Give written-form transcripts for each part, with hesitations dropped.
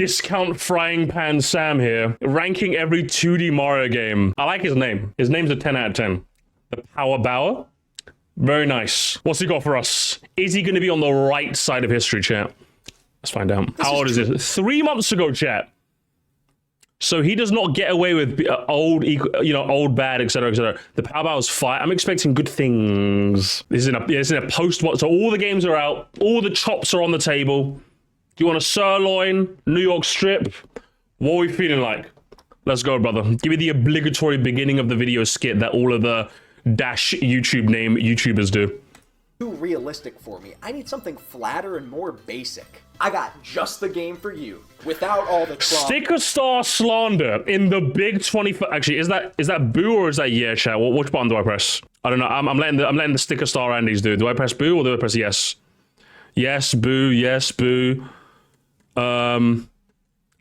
Discount Frying Pan Sam here, ranking every 2D Mario game. I like his name. His name's a 10 out of 10. The Power Bower. Very nice. What's he got for us? Is he going to be on the right side of history, chat? Let's find out. How old is it? 3 months ago, chat. So he does not get away with old, old, bad, etc., etc. The Power Bower's fight. I'm expecting good things. This is in a post. So all the games are out. All the chops are on the table. Do you want a sirloin, New York strip? What are we feeling like? Let's go, brother. Give me the obligatory beginning of the video skit that all of the dash YouTube name YouTubers do. Too realistic for me. I need something flatter and more basic. I got just the game for you, without all the trauma. Sticker star slander in the big 25. Actually, is that boo or is that yeah, chat? Which button do I press? I don't know. I'm letting the sticker star Andes do. Do I press boo or do I press yes? Yes, boo. Yes, boo. I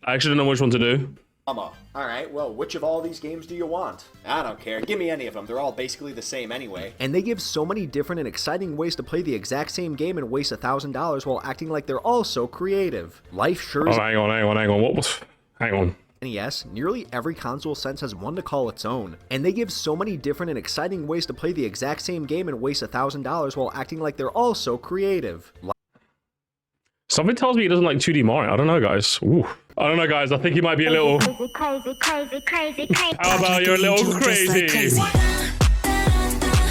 actually don't know which one to do. Alright, well, which of all these games do you want? I don't care. Give me any of them. They're all basically the same anyway. And they give so many different and exciting ways to play the exact same game and waste $1,000 while acting like they're all so creative. Life sure is... Oh, hang on. What was... Hang on. NES, nearly every console since has one to call its own. And they give so many different and exciting ways to play the exact same game and waste $1,000 while acting like they're all so creative. Something tells me he doesn't like 2D Mario. I don't know, guys. Ooh. I don't know, guys. I think he might be a little... Crazy. How about you're a little crazy?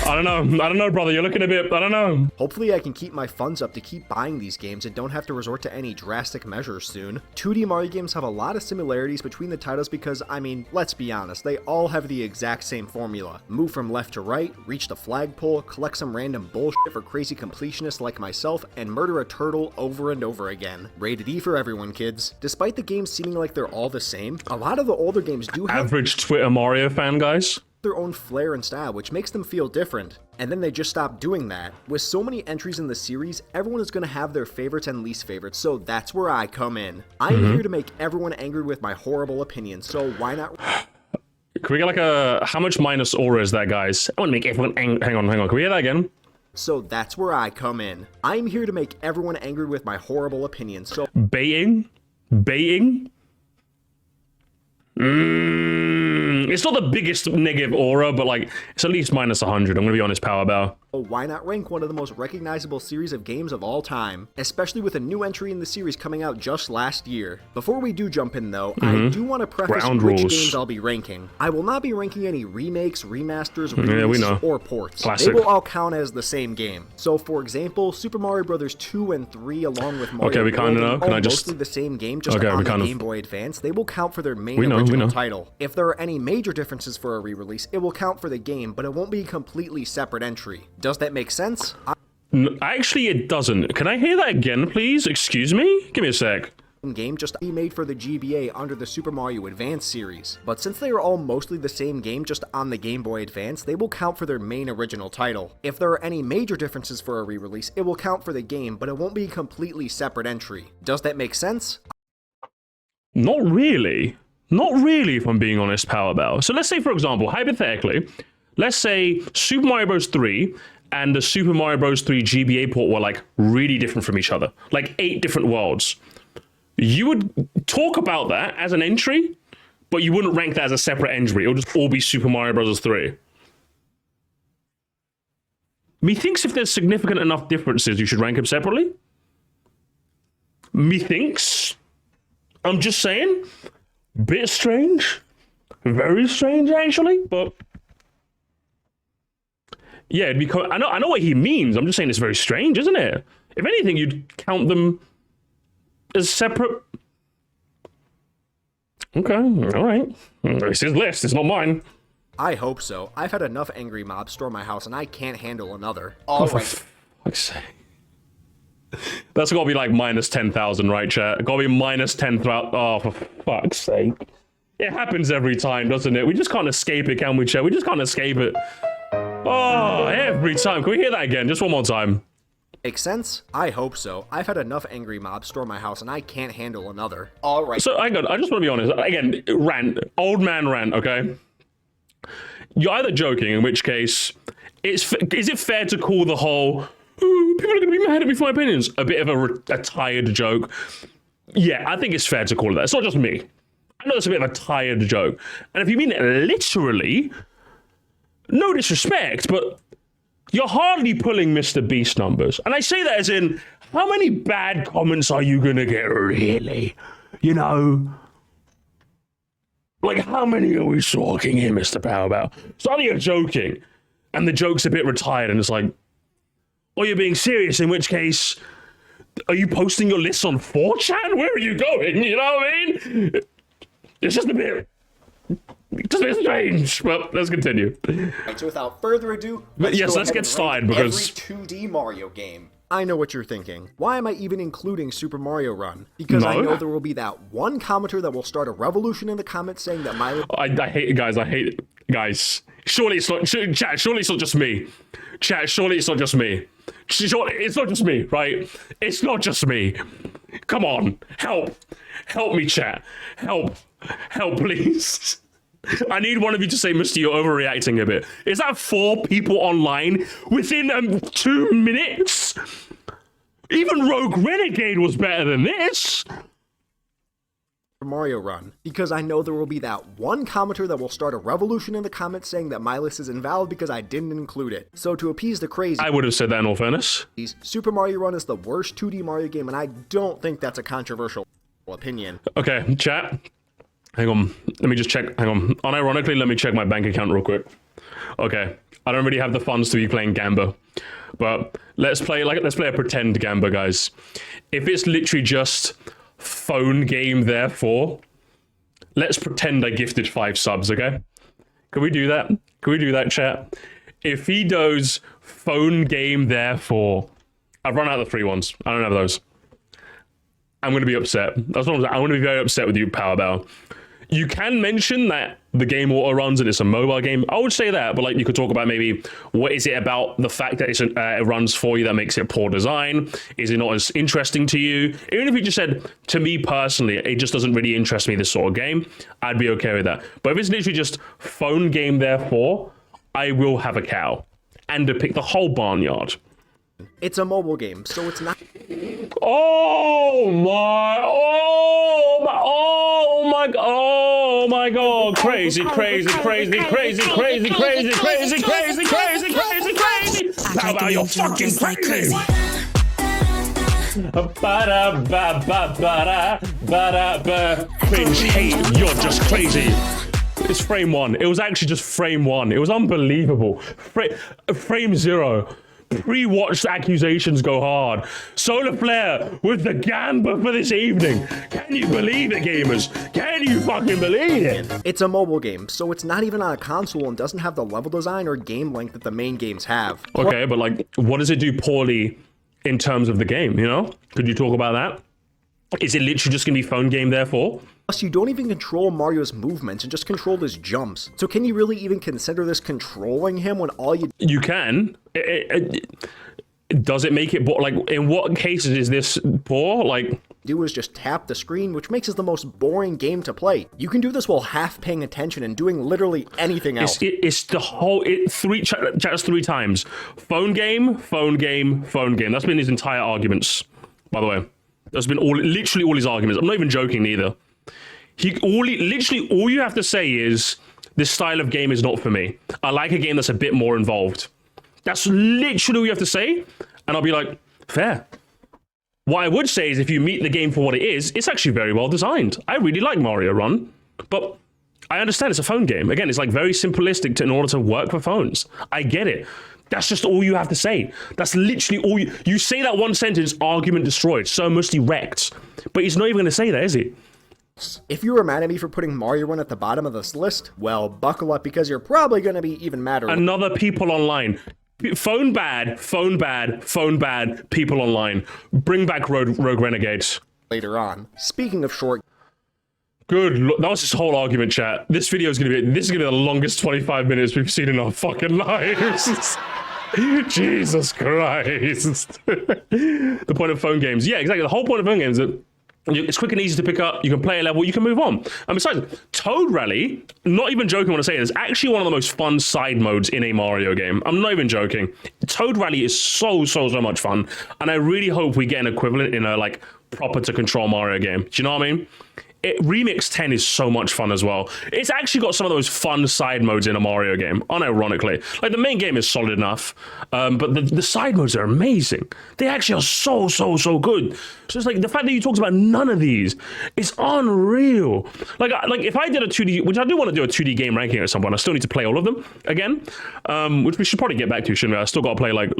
I don't know, brother. You're looking a bit... I don't know. Hopefully I can keep my funds up to keep buying these games and don't have to resort to any drastic measures soon. 2D Mario games have a lot of similarities between the titles because, I mean, let's be honest, they all have the exact same formula. Move from left to right, reach the flagpole, collect some random bullshit for crazy completionists like myself, and murder a turtle over and over again. Rated E for everyone, kids. Despite the games seeming like they're all the same, a lot of the older games do have average Twitter Mario fan, guys. Their own flair and style, which makes them feel different. And then they just stop doing that. With so many entries in the series, everyone is going to have their favorites and least favorites, so that's where I come in. I'm here to make everyone angry with my horrible opinions, so why not... Can we get like a... How much minus aura is that, guys? I want to make everyone angry. Hang on. Can we hear that again? So that's where I come in. I'm here to make everyone angry with my horrible opinions, so... Baiting? It's not the biggest negative aura, but like, it's at least minus 100. I'm gonna be honest, Power Bow. Why not rank one of the most recognizable series of games of all time, especially with a new entry in the series coming out just last year. Before we do jump in though, I do want to preface which games I'll be ranking. I will not be ranking any remakes, remasters, re-releases, or ports. Classic. They will all count as the same game. So for example, Super Mario Bros. 2 and 3 along with Mario we kind of know. Can I just... mostly the same game, just on the Game Boy Advance, they will count for their main original title. If there are any major differences for a re-release, it will count for the game, but it won't be a completely separate entry. Does that make sense? Actually, it doesn't. Can I hear that again, please? Excuse me? Give me a sec. Game just made for the GBA under the Super Mario Advance series. But since they are all mostly the same game just on the Game Boy Advance, they will count for their main original title. If there are any major differences for a re-release, it will count for the game, but it won't be a completely separate entry. Does that make sense? Not really. Not really, if I'm being honest, Power Bow. So let's say, for example, hypothetically, let's say Super Mario Bros. 3 and the Super Mario Bros. 3 GBA port were like really different from each other. Like 8 different worlds. You would talk about that as an entry, but you wouldn't rank that as a separate entry. It would just all be Super Mario Bros. 3. Methinks if there's significant enough differences, you should rank them separately. Methinks. I'm just saying. Bit strange. Very strange, actually, but... Yeah, it'd be... I know what he means. I'm just saying it's very strange, isn't it? If anything, you'd count them as separate. Okay, all right. It's his list. It's not mine. I hope so. I've had enough angry mobs storm my house, and I can't handle another. All right. For fuck's sake. That's got to be like minus 10,000, right, chat? Got to be minus 10,000. Oh, for fuck's sake. It happens every time, doesn't it? We just can't escape it, can we, chat? We just can't escape it. Oh, every time. Can we hear that again? Just one more time. Makes sense? I hope so. I've had enough angry mobs storm my house, and I can't handle another. All right. So, I just want to be honest. Again, rant. Old man rant, okay? You're either joking, in which case, is it fair to call the whole, people are going to be mad at me for my opinions, a bit of a tired joke? Yeah, I think it's fair to call it that. It's not just me. I know it's a bit of a tired joke. And if you mean it literally, no disrespect, but you're hardly pulling Mr. Beast numbers. And I say that as in, how many bad comments are you going to get, really? You know? Like, how many are we talking here, Mr. Powerbow? So either you're joking, and the joke's a bit retired, and it's like, or you're being serious, in which case, are you posting your lists on 4chan? Where are you going? You know what I mean? It's just a bit strange. Well, let's continue. Right, so without further ado, let's get started because every 2D Mario game. I know what you're thinking. Why am I even including Super Mario Run? Because I know there will be that one commenter that will start a revolution in the comments saying that my... I hate it, guys. I hate it. Guys, surely it's not... Chat, surely it's not just me. Chat, surely it's not just me. Surely it's not just me, right? It's not just me. Come on. Help. Help me, chat. Help. Help, please. I need one of you to say, Mr. You're overreacting a bit. Is that 4 people online within 2 minutes? Even Rogue Renegade was better than this. Mario Run, because I know there will be that one commenter that will start a revolution in the comments saying that my list is invalid because I didn't include it. So to appease the crazy, I would have said that in all fairness. Super Mario Run is the worst 2D Mario game, and I don't think that's a controversial opinion. Okay, chat. Hang on, let me just check. Hang on. Unironically, let me check my bank account real quick. Okay, I don't really have the funds to be playing Gamba, but let's play a pretend Gamba, guys. If it's literally just phone game, therefore, let's pretend I gifted 5 subs. Okay, can we do that? Can we do that, chat? If he does phone game, therefore, I've run out of the free ones. I don't have those. I'm going to be upset. That's what I'm saying. I'm going to be very upset with you, Powerbow. You can mention that the game auto runs and it's a mobile game. I would say that, but like you could talk about maybe what is it about the fact that it runs for you that makes it poor design? Is it not as interesting to you? Even if you just said, to me personally, it just doesn't really interest me, this sort of game, I'd be okay with that. But if it's literally just phone game, therefore, I will have a cow and depict the whole barnyard. It's a mobile game, so it's not... Oh my god, crazy. How about you're fucking crazy? Cringe hate, you're just crazy. It's frame 1. It was actually just frame 1. It was unbelievable. Frame 0. Pre-watched accusations go hard. Solar Flare with the Gamba for this evening. Can you believe it, gamers? Can you fucking believe it? It's a mobile game, so it's not even on a console and doesn't have the level design or game length that the main games have. Okay, but like, what does it do poorly in terms of the game, you know? Could you talk about that? Is it literally just gonna be phone game, therefore? Plus, you don't even control Mario's movements and just control his jumps. So can you really even consider this controlling him when all you... You can. Does it make it like, in what cases is this poor? Like, do is just tap the screen, which makes it the most boring game to play. You can do this while half paying attention and doing literally anything else. It's the whole... Just 3 times. Phone game, phone game, phone game. That's been his entire arguments, by the way. That's been literally all his arguments. I'm not even joking either. Literally all you have to say is, this style of game is not for me. I like a game that's a bit more involved. That's literally all you have to say, and I'll be like, fair. What I would say is, if you meet the game for what it is, it's actually very well designed. I really like Mario Run, but I understand it's a phone game. Again, it's like very simplistic in order to work for phones. I get it. That's just all you have to say. That's literally all you say. That one sentence, argument destroyed. So Moresty wrecked. But he's not even going to say that, is he? If you were mad at me for putting Mario Run at the bottom of this list, well, buckle up, because you're probably going to be even madder. Another people online. Phone bad, phone bad, phone bad, people online. Bring back Rogue Renegades. Later on. Speaking of short... Good. That was his whole argument, chat. This is gonna be the longest 25 minutes we've seen in our fucking lives. Jesus Christ. The point of phone games. Yeah, exactly. The whole point of phone games is that it's quick and easy to pick up. You can play a level. You can move on. And besides, Toad Rally, not even joking when I say it, is actually one of the most fun side modes in a Mario game. I'm not even joking. Toad Rally is so much fun. And I really hope we get an equivalent in a, like, proper to control Mario game. Do you know what I mean? Remix 10 is so much fun as well. It's actually got some of those fun side modes in a Mario game, unironically. Like, the main game is solid enough, but the side modes are amazing. They actually are so good. So it's like, the fact that you talked about none of these is unreal. Like if I did a 2D, which I do want to do a 2D game ranking at some point, I still need to play all of them again, which we should probably get back to, shouldn't we? I still got to play, like,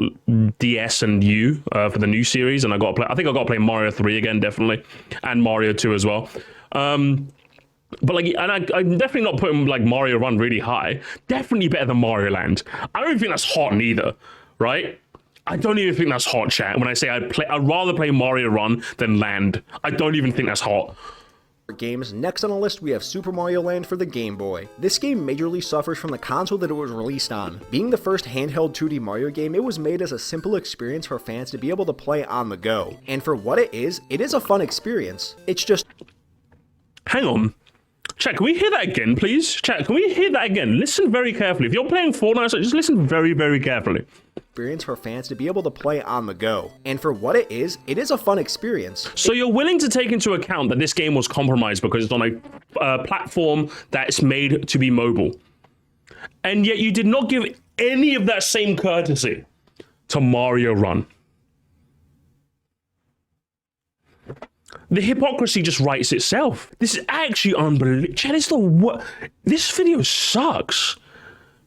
DS and U for the new series, and I think I got to play Mario 3 again, definitely, and Mario 2 as well. But like, and I'm definitely not putting like Mario Run really high. Definitely better than Mario Land. I don't even think that's hot neither, right? I don't even think that's hot, chat. When I say I'd rather play Mario Run than Land. I don't even think that's hot. Games. Next on the list, we have Super Mario Land for the Game Boy. This game majorly suffers from the console that it was released on. Being the first handheld 2D Mario game, it was made as a simple experience for fans to be able to play on the go. And for what it is a fun experience. It's just... Hang on. Chat, can we hear that again, please? Chat, can we hear that again? Listen very carefully. If you're playing Fortnite, just listen very carefully. Experience for fans to be able to play on the go. And for what it is a fun experience. So you're willing to take into account that this game was compromised because it's on a platform that's made to be mobile. And yet you did not give any of that same courtesy to Mario Run. The hypocrisy just writes itself. This is actually unbelievable. Chad, this video sucks.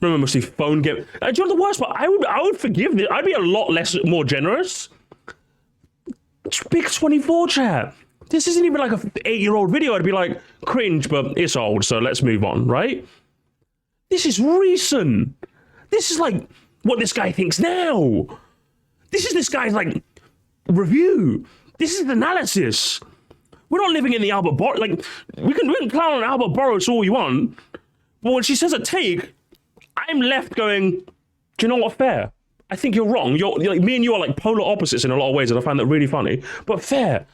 Remember, mostly phone game. Do you know the worst part? I would forgive this. I'd be a lot more generous. It's Big 24, chat. This isn't even like a 8-year-old video. I'd be like, cringe, but it's old, so let's move on, right? This is recent. This is like what this guy thinks now. This is this guy's like review. This is the analysis. We're not living in the Albert Boros. Like, we can clown on Albert Boros all you want, but when she says a take, I'm left going, do you know what, fair? I think you're wrong. You're like, me and you are like polar opposites in a lot of ways, and I find that really funny, but fair.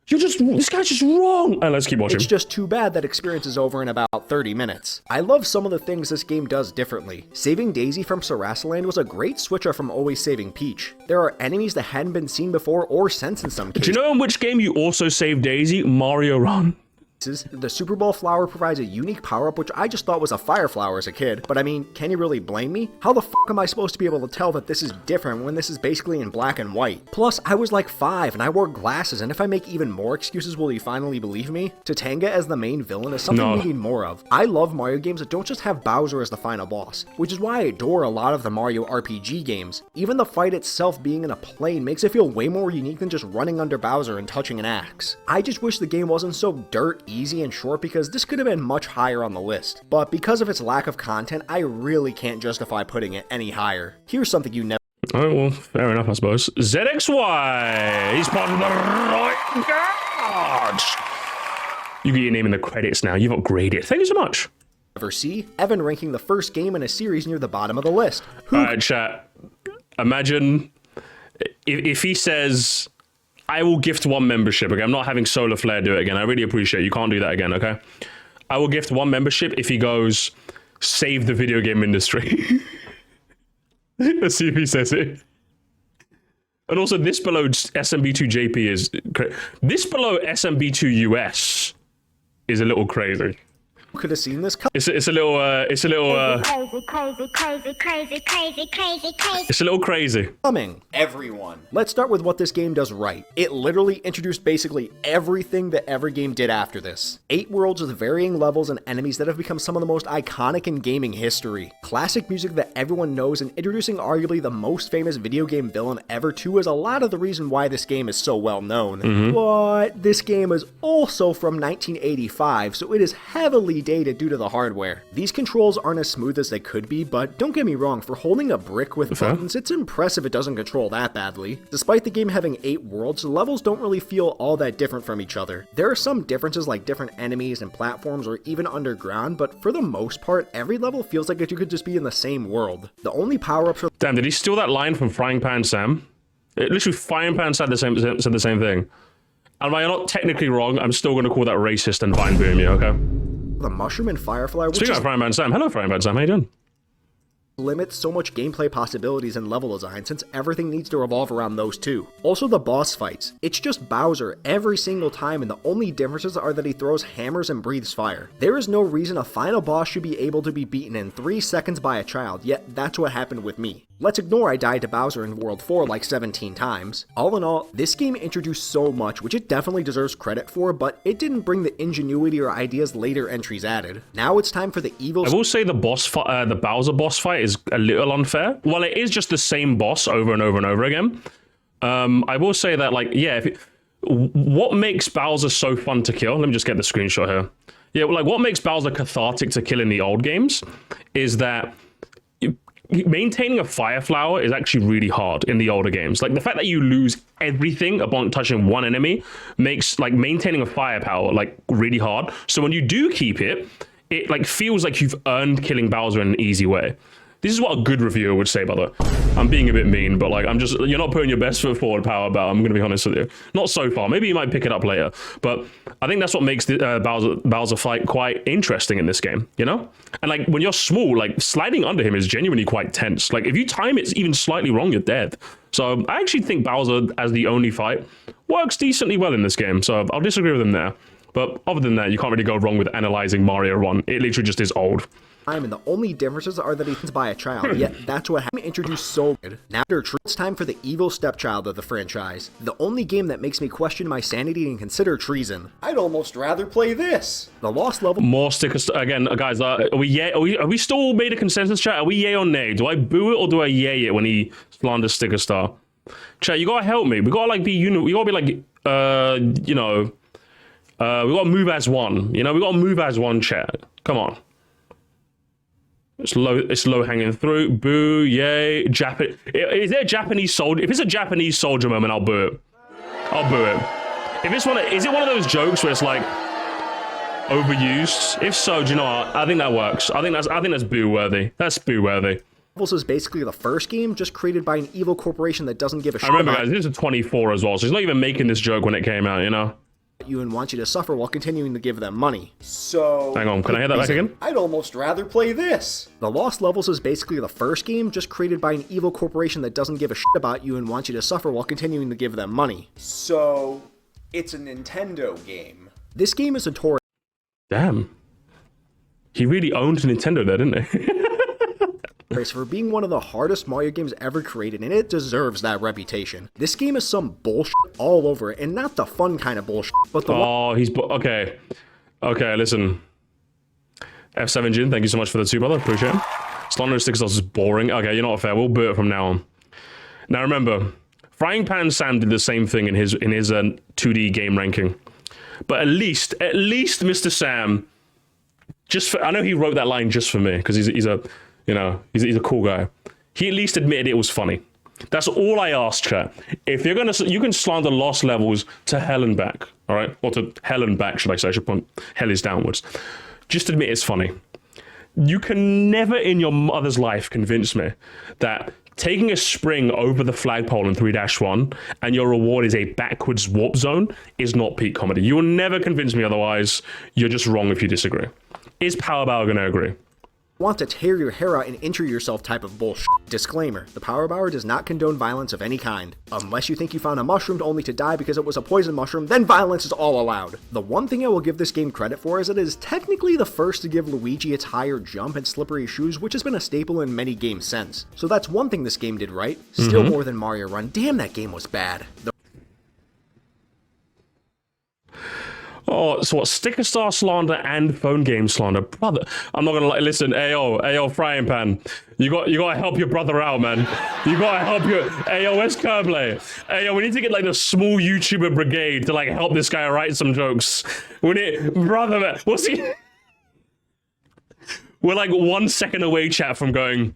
This guy's just wrong. And let's keep watching. It's just too bad that experience is over in about 30 minutes. I love some of the things this game does differently. Saving Daisy from Sarasaland was a great switch up from always saving Peach. There are enemies that hadn't been seen before or since in some cases. Do you know in which game you also save Daisy? Mario Run. The Super Ball flower provides a unique power-up which I just thought was a fire flower as a kid, but I mean, can you really blame me? How the fuck am I supposed to be able to tell that this is different when this is basically in black and white? Plus, I was like 5 and I wore glasses, and if I make even more excuses, will you finally believe me? Tatanga as the main villain is something we need more of. I love Mario games that don't just have Bowser as the final boss, which is why I adore a lot of the Mario RPG games. Even the fight itself being in a plane makes it feel way more unique than just running under Bowser and touching an axe. I just wish the game wasn't so dirt easy and short because this could have been much higher on the list, but because of its lack of content, I really can't justify putting it any higher. Here's something you never... Alright, well, fair enough, I suppose. ZXY! He's part of the right guard! You get your name in the credits now. You've upgraded. Thank you so much. Ever see? Evan ranking the first game in a series near the bottom of the list. Alright, chat. Imagine if he says... I will gift 1 membership, okay? I'm not having Solar Flare do it again. I really appreciate it. You can't do that again, okay? I will gift 1 membership if he goes, save the video game industry. Let's see if he says it. And also, this below SMB2JP is... This below SMB2US is a little crazy. Could have seen this. It's a little it's a little crazy. Coming, everyone. Let's start with what this game does right. It literally introduced basically everything that every game did after this. 8 worlds with varying levels and enemies that have become some of the most iconic in gaming history. Classic music that everyone knows, and introducing arguably the most famous video game villain ever too is a lot of the reason why this game is so well known. But this game is also from 1985, so it is heavily dated due to the hardware. These controls aren't as smooth as they could be, but don't get me wrong, for holding a brick with buttons, it's impressive it doesn't control that badly. Despite the game having 8 worlds, the levels don't really feel all that different from each other. There are some differences like different enemies and platforms or even underground, but for the most part, every level feels like you could just be in the same world. The only power-ups are... Damn, did he steal that line from Frying Pan Sam? Literally, Frying Pan said the same thing. And while you're not technically wrong, I'm still going to call that racist and vine boom you, okay? The mushroom and firefly, which Speaking of Frying Pan Sam, hello Frying Pan Sam, how you doing? limits so much gameplay possibilities and level design since everything needs to revolve around those two. Also the boss fights. It's just Bowser every single time and the only differences are that he throws hammers and breathes fire. There is no reason a final boss should be able to be beaten in 3 seconds by a child, yet that's what happened with me. Let's ignore I died to Bowser in World 4 like 17 times. All in all, this game introduced so much, which it definitely deserves credit for, but it didn't bring the ingenuity or ideas later entries added. Now it's time for the evil... I will say the Bowser boss fight is a little unfair. While it is just the same boss over and over and over again, I will say that, like, yeah, what makes Bowser so fun to kill? Let me just get the screenshot here. Yeah, like, what makes Bowser cathartic to kill in the old games is that maintaining a fire flower is actually really hard in the older games. Like the fact that you lose everything upon touching one enemy makes like maintaining a firepower like really hard. So when you do keep it, it like feels like you've earned killing Bowser in an easy way. This is what a good reviewer would say, by the way. I'm being a bit mean, but like you're not putting your best foot forward, Power Bow. I'm gonna be honest with you. Not so far. Maybe you might pick it up later, but I think that's what makes the Bowser fight quite interesting in this game, you know? And like when you're small, like sliding under him is genuinely quite tense. Like if you time it even slightly wrong, you're dead. So I actually think Bowser as the only fight works decently well in this game. So I'll disagree with him there. But other than that, you can't really go wrong with analyzing Mario 1. It literally just is old. And the only differences are that he's by a child, yet that's what happened introduced so good. Now it's time for the evil stepchild of the franchise. The only game that makes me question my sanity and consider treason. I'd almost rather play this. The lost level... More stickers again, guys, are we still made a consensus, chat? Are we yay or nay? Do I boo it or do I yay it when he slanders Sticker Star? Chat, you gotta help me. We gotta like be we gotta be like you know, we gotta move as one. You know, we gotta move as one, chat. Come on. It's low hanging fruit. Boo, yay, is there a Japanese soldier? If it's a Japanese soldier moment, I'll boo it. I'll boo it. If it's is it one of those jokes where it's like overused? If so, do you know what? I think that works. I think that's boo worthy. That's boo worthy. Levels is basically the first game, just created by an evil corporation that doesn't give a shit. I remember, guys, this is 24 as well, so he's not even making this joke when it came out, you know? You and want you to suffer while continuing to give them money. So... Hang on, can I hear that back again? I'd almost rather play this. The Lost Levels is basically the first game, just created by an evil corporation that doesn't give a shit about you and wants you to suffer while continuing to give them money. So... it's a Nintendo game. This game is notorious. Damn. He really owned Nintendo there, didn't he? For being one of the hardest Mario games ever created, and it deserves that reputation. This game is some bullshit all over it, and not the fun kind of bullshit, but the... Oh, okay. Okay, listen. F7 Jin, thank you so much for the 2, brother. Appreciate it. Slander Stickers is boring. Okay, you're not fair. We'll boo it from now on. Now remember, Frying Pan Sam did the same thing in his 2D game ranking. But at least Mr. Sam, I know he wrote that line just for me, because he's a... You know, he's a cool guy. He at least admitted it was funny. That's all I ask, chat. If you're gonna, you can slander Lost Levels to hell and back, all right? Or to hell and back, should I say? I should point hell is downwards. Just admit it's funny. You can never in your mother's life convince me that taking a spring over the flagpole in 3-1 and your reward is a backwards warp zone is not peak comedy. You will never convince me otherwise. You're just wrong if you disagree. Is Power Bow gonna agree? Want to tear your hair out and injure yourself type of bullshit. Disclaimer, the Power Bower does not condone violence of any kind. Unless you think you found a mushroom only to die because it was a poison mushroom, then violence is all allowed. The one thing I will give this game credit for is that it is technically the first to give Luigi its higher jump and slippery shoes, which has been a staple in many games since. So that's one thing this game did right. Still more than Mario Run. Damn, that game was bad. Oh, so what? Sticker Star slander and phone game slander, brother. I'm not gonna listen. Ayo, Frying Pan. You gotta help your brother out, man. You gotta help your. Ayo, where's Kerblay? Ayo, we need to get like the small YouTuber brigade to like help this guy write some jokes. We need, brother, man. What's he? We're like 1 second away, chat, from going.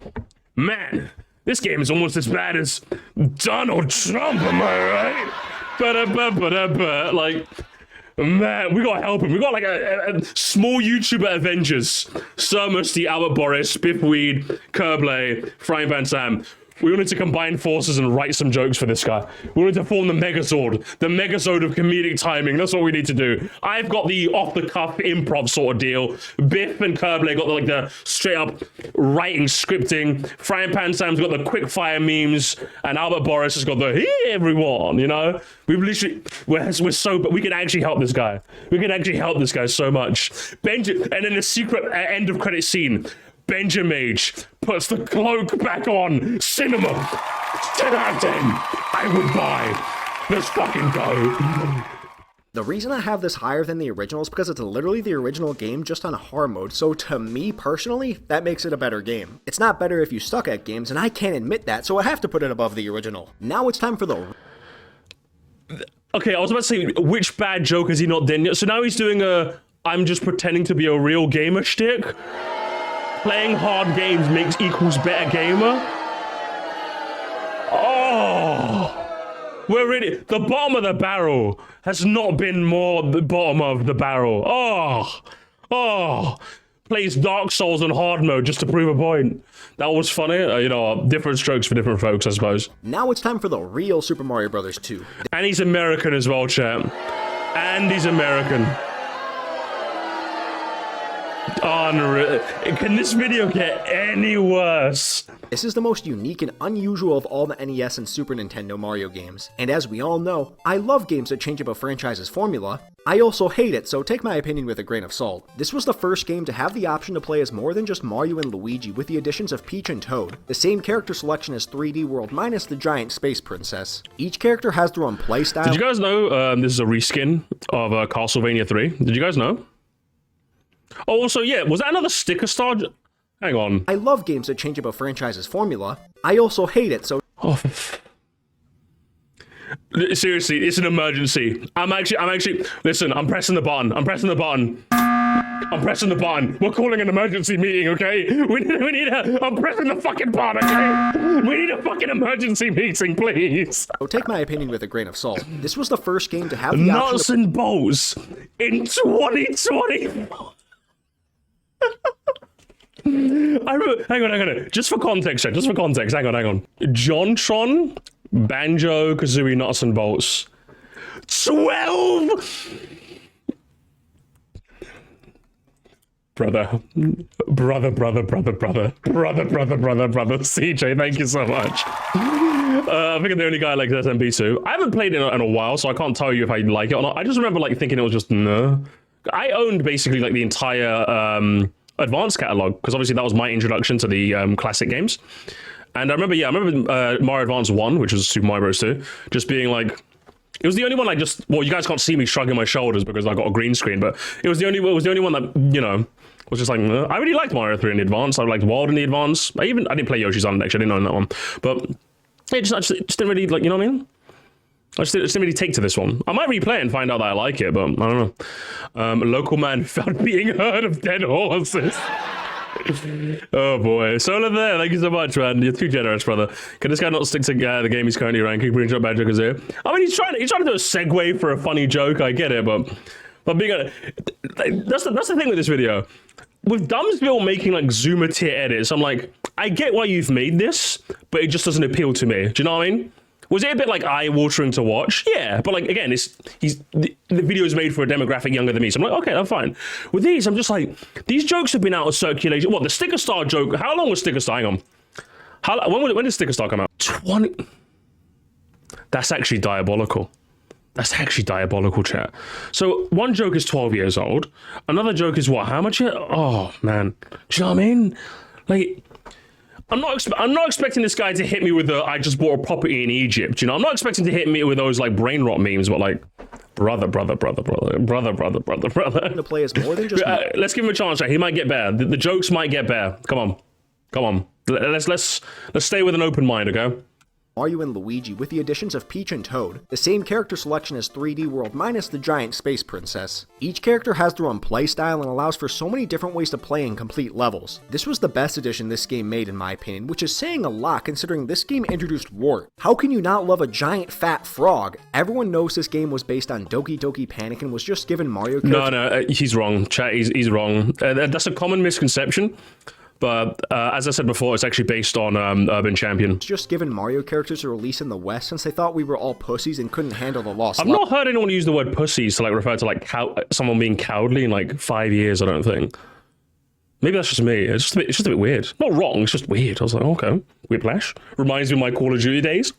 Man, this game is almost as bad as Donald Trump. Am I right? Like. Man, we gotta help him. We got like a small YouTuber Avengers. Sir Musty, Albert Boris, Biff Weed, Kerblay, Frying Pan Sam. We wanted to combine forces and write some jokes for this guy. We wanted to form the Megazord of comedic timing. That's what we need to do. I've got the off-the-cuff improv sort of deal. Biff and Kerblay got the straight-up writing, scripting. Frying Pan Sam's got the quick-fire memes, and Albert Boris has got the "Hey everyone," you know. We're so, but we can actually help this guy. We can actually help this guy so much. And then the secret end of credit scene. Benjamage puts the cloak back on. Cinema. 10 out of 10. I would buy. Let's fucking go. The reason I have this higher than the original is because it's literally the original game just on hard mode, so to me personally, that makes it a better game. It's not better if you suck at games, and I can't admit that, so I have to put it above the original. Now it's time for the... Okay, I was about to say, which bad joke has he not done yet? So now he's doing a I'm just pretending to be a real gamer shtick? Playing hard games equals better gamer? Oh, we're really, the bottom of the barrel has not been more the bottom of the barrel. Oh, plays Dark Souls on hard mode just to prove a point. That was funny. You know, different strokes for different folks, I suppose. Now it's time for the real Super Mario Bros. 2. And he's American as well, champ. And he's American. Unreal. Can this video get any worse? This is the most unique and unusual of all the NES and Super Nintendo Mario games. And as we all know, I love games that change up a franchise's formula. I also hate it, so take my opinion with a grain of salt. This was the first game to have the option to play as more than just Mario and Luigi with the additions of Peach and Toad. The same character selection as 3D World minus the giant space princess. Each character has their own playstyle. Did you guys know this is a reskin of Castlevania 3? Did you guys know? Oh, also, yeah, was that another sticker star? Hang on. I love games that change up a franchise's formula. I also hate it, so... Oh, seriously, it's an emergency. I'm actually, listen, I'm pressing the button. I'm pressing the button. We're calling an emergency meeting, okay? I'm pressing the fucking button, okay? We need a fucking emergency meeting, please. So take my opinion with a grain of salt. This was the first game to have the Nuts and bolts in 2020. Hang on. Just for context, hang on. JonTron, Banjo, Kazooie, Nuts and Bolts. 12! Brother. CJ, thank you so much. I think I'm the only guy like SMB2. I haven't played it in a while, so I can't tell you if I like it or not. I just remember like thinking it was just, no. I owned basically like the entire Advanced catalog, because obviously that was my introduction to the classic games. And I remember Mario Advance 1, which was Super Mario Bros. 2, just being like, it was the only one I just, well, you guys can't see me shrugging my shoulders because I got a green screen, but it was the only one that, you know, was just like, I really liked Mario 3 in the Advance. I liked World in the Advance. I didn't play Yoshi's Island, actually. I didn't own that one. But it just didn't really, like, you know what I mean? I just didn't really take to this one. I might replay it and find out that I like it, but I don't know. Local man found being heard of dead horses. Oh boy. Solar there, thank you so much, man. You're too generous, brother. Can this guy not stick to the game he's currently ranking? Bring up bad jokers here. I mean, he's trying to do a segue for a funny joke. I get it, but being that's the thing with this video. With Dumbsville making like Zoomer tier edits, I'm like, I get why you've made this, but it just doesn't appeal to me. Do you know what I mean? Was it a bit like eye-watering to watch? Yeah, but like again, the video is made for a demographic younger than me, so I'm like, okay, I'm fine. With these, I'm just like, these jokes have been out of circulation. What, the Sticker Star joke? How long was Sticker Star? Hang on. When did Sticker Star come out? 20. That's actually diabolical. That's actually diabolical, chat. So one joke is 12 years old. Another joke is what? How much? Oh man, do you know what I mean? Like. I'm not expecting this guy to hit me with the I just bought a property in Egypt, you know? I'm not expecting to hit me with those like brain rot memes, but like brother. The play is more than just let's give him a chance, right? He might get better. The jokes might get better. Come on. Let's stay with an open mind, okay? Mario and Luigi with the additions of Peach and Toad. The same character selection as 3D World minus the giant space princess. Each character has their own playstyle and allows for so many different ways to play and complete levels. This was the best addition this game made in my opinion, which is saying a lot considering this game introduced Wart. How can you not love a giant fat frog? Everyone knows this game was based on Doki Doki Panic and was just given Mario characters. No, he's wrong, chat, he's wrong. That's a common misconception. But as I said before, it's actually based on Urban Champion. Just given Mario characters a release in the West since they thought we were all pussies and couldn't handle the lost I've not heard anyone use the word pussies to like refer to like someone being cowardly in like 5 years, I don't think. Maybe that's just me. It's just a bit weird. Not wrong, it's just weird. I was like, okay, Whiplash. Reminds me of my Call of Duty days.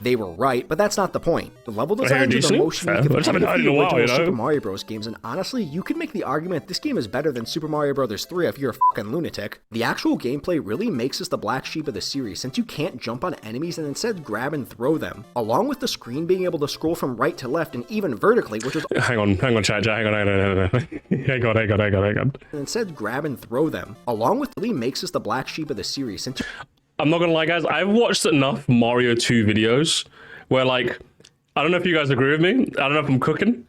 They were right, but that's not the point. The level designs are the most Fair. unique I just haven't heard it in a while, you know? Super Mario Bros. Games, and honestly, you could make the argument this game is better than Super Mario Bros. 3 if you're a fucking lunatic. The actual gameplay really makes us the black sheep of the series, since you can't jump on enemies and instead grab and throw them. Along with the screen being able to scroll from right to left and even vertically, which is... Hang on, chat, hang on. And instead grab and throw them. Along with really makes us the black sheep of the series, since... I'm not gonna lie, guys, I've watched enough Mario 2 videos where, like, I don't know if you guys agree with me. I don't know if I'm cooking.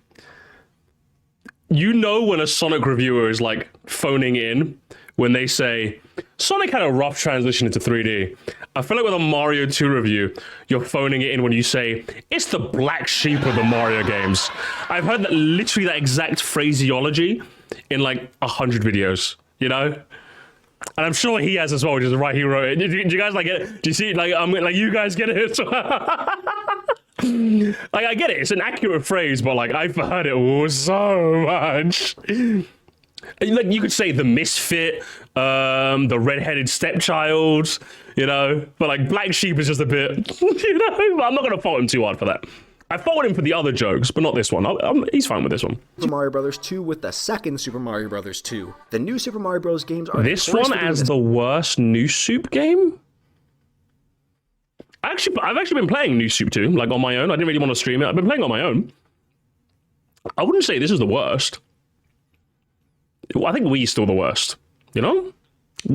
You know when a Sonic reviewer is, like, phoning in when they say, Sonic had a rough transition into 3D. I feel like with a Mario 2 review, you're phoning it in when you say, it's the black sheep of the Mario games. I've heard that literally that exact phraseology in, like, 100 videos, you know? And I'm sure he has as well, which is right, he wrote it. Do you guys like it? Do you see, like, like you guys get it? Like, I get it, it's an accurate phrase, but like, I've heard it so much. Like, you could say the misfit, the redheaded stepchild, you know, but like, black sheep is just a bit, you know, I'm not gonna fault him too hard for that. I fault him for the other jokes, but not this one. He's fine with this one. Super Mario Bros. 2 with the second Super Mario Bros. 2. The new Super Mario Bros. Games are... This one as the worst new Soup game? I've actually been playing New Soup 2, like on my own. I didn't really want to stream it. I've been playing on my own. I wouldn't say this is the worst. I think Wii's still the worst, you know?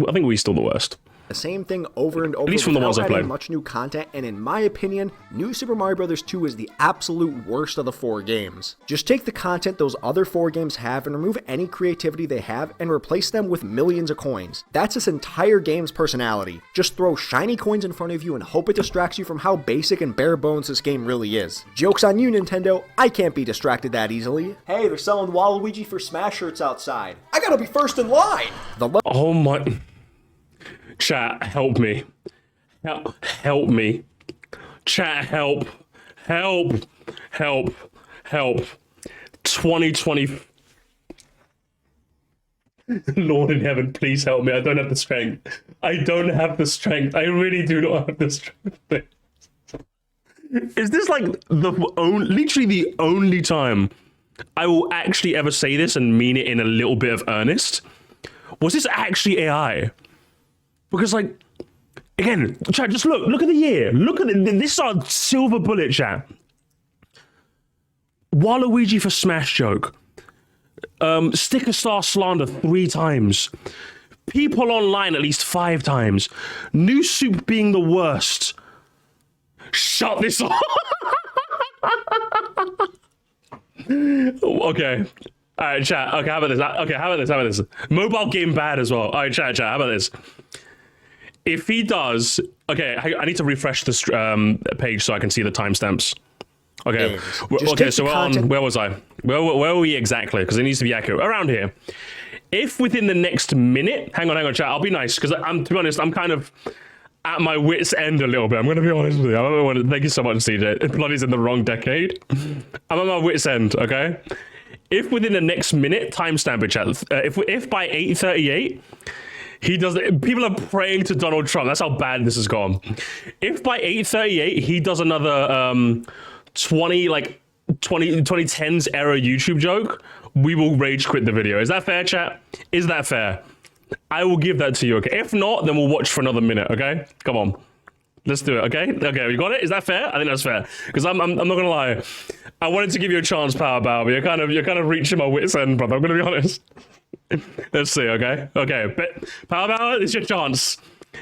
I think Wii's still the worst. The same thing over and over, at least from the ones I played. Much new content, and in my opinion, New Super Mario Bros. 2 is the absolute worst of the 4 games. Just take the content those other 4 games have and remove any creativity they have and replace them with millions of coins. That's this entire game's personality. Just throw shiny coins in front of you and hope it distracts you from how basic and bare bones this game really is. Joke's on you, Nintendo. I can't be distracted that easily. Hey, they're selling Waluigi for Smash shirts outside. I gotta be first in line! Oh my... Chat, help me. Help me. Chat, help. 2020. Lord in heaven, please help me. I don't have the strength. I really do not have the strength. Is this like literally the only time I will actually ever say this and mean it in a little bit of earnest? Was this actually AI? Because, like, again, chat, just look at the year. Look at this is our silver bullet, chat. Waluigi for Smash joke. Sticker Star slander 3 times. People online at least 5 times. New Soup being the worst. Shut this off. Okay. All right, chat. Okay, how about this? Okay, how about this? Mobile game bad as well. All right, chat. How about this? If he does, okay, I need to refresh this page so I can see the timestamps. Okay, okay, so we're on, where was I? Where were we exactly? Because it needs to be accurate. Around here. If within the next minute, hang on, chat, I'll be nice, because to be honest, I'm kind of at my wit's end a little bit. I'm going to be honest with you. Thank you so much, CJ. Bloody's in the wrong decade. I'm at my wit's end, okay? If within the next minute, timestamp it, chat. If by 8:38, he does it. People are praying to Donald Trump. That's how bad this has gone. If by 8:38 he does another 2010s era YouTube joke, we will rage quit the video. Is that fair, chat? Is that fair? I will give that to you. Okay. If not, then we'll watch for another minute. Okay. Come on. Let's do it. Okay. Okay. You got it. Is that fair? I think that's fair. Because I'm not gonna lie. I wanted to give you a chance, Power Bow, but you're kind of reaching my wit's end, brother. I'm gonna be honest. Let's see, okay? Okay, but Power Bow, it's your chance.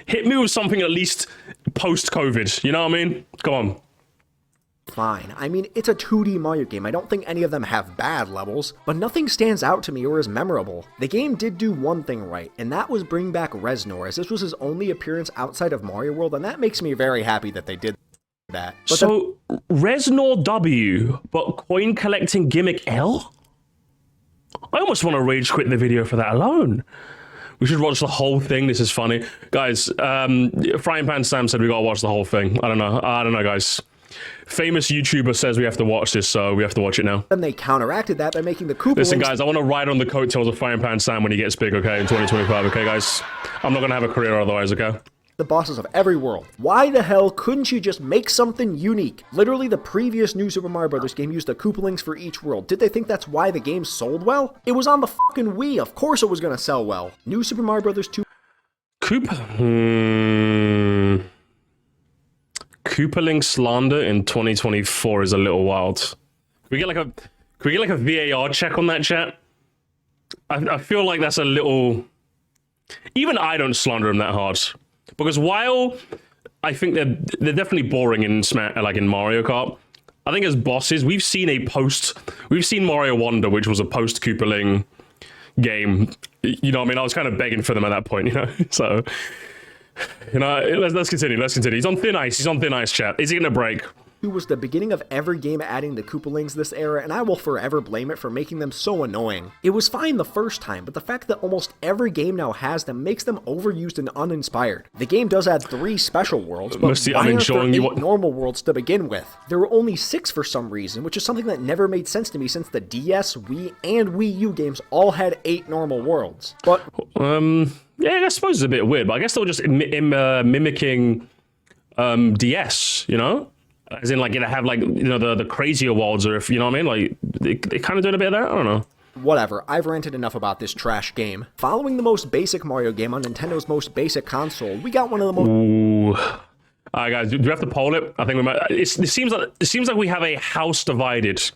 Hit me with something at least post-COVID, you know what I mean? Come on. Fine. I mean, it's a 2D Mario game. I don't think any of them have bad levels, but nothing stands out to me or is memorable. The game did do one thing right, and that was bring back Reznor, as this was his only appearance outside of Mario World, and that makes me very happy that they did that. But so, Reznor W, but coin collecting gimmick L? I almost want to rage quit the video for that alone. We should watch the whole thing. This is funny. Guys, Frying Pan Sam said we gotta watch the whole thing. I don't know, guys. Famous YouTuber says we have to watch this, so we have to watch it now. Then they counteracted that by making the Koopa Listen, Links guys, I want to ride on the coattails of Frying Pan Sam when he gets big, okay, in 2025, okay, guys? I'm not gonna have a career otherwise, okay? the bosses of every world. Why the hell couldn't you just make something unique? Literally, the previous new Super Mario Bros. Game used the Koopalings for each world. Did they think that's why the game sold well? It was on the fucking Wii. Of course it was gonna sell well. New Super Mario Bros. 2. Koopaling slander in 2024 is a little wild. Can we get like a VAR check on that, chat? I feel like that's a little. Even I don't slander him that hard, because while I think they're definitely boring in in Mario Kart, I think as bosses we've seen Mario Wonder, which was a post Koopaling game. You know what I mean? I was kind of begging for them at that point, you know. So, you know, let's continue. He's on thin ice, chat. Is he gonna break? Who was the beginning of every game adding the Koopalings this era, and I will forever blame it for making them so annoying. It was fine the first time, but the fact that almost every game now has them makes them overused and uninspired. The game does add 3 special worlds, but Moresty, why aren't there 8 what normal worlds to begin with? There were only 6 for some reason, which is something that never made sense to me since the DS, Wii, and Wii U games all had 8 normal worlds. But yeah, I suppose it's a bit weird, but I guess they were just mimicking DS, you know? As in, like, you know, have, like, you know, the crazier worlds, or if, you know what I mean? Like, they kind of doing a bit of that? I don't know. Whatever, I've ranted enough about this trash game. Following the most basic Mario game on Nintendo's most basic console, we got one of the most... Ooh. Alright, guys, do we have to poll it? I think we might... It seems like we have a house divided.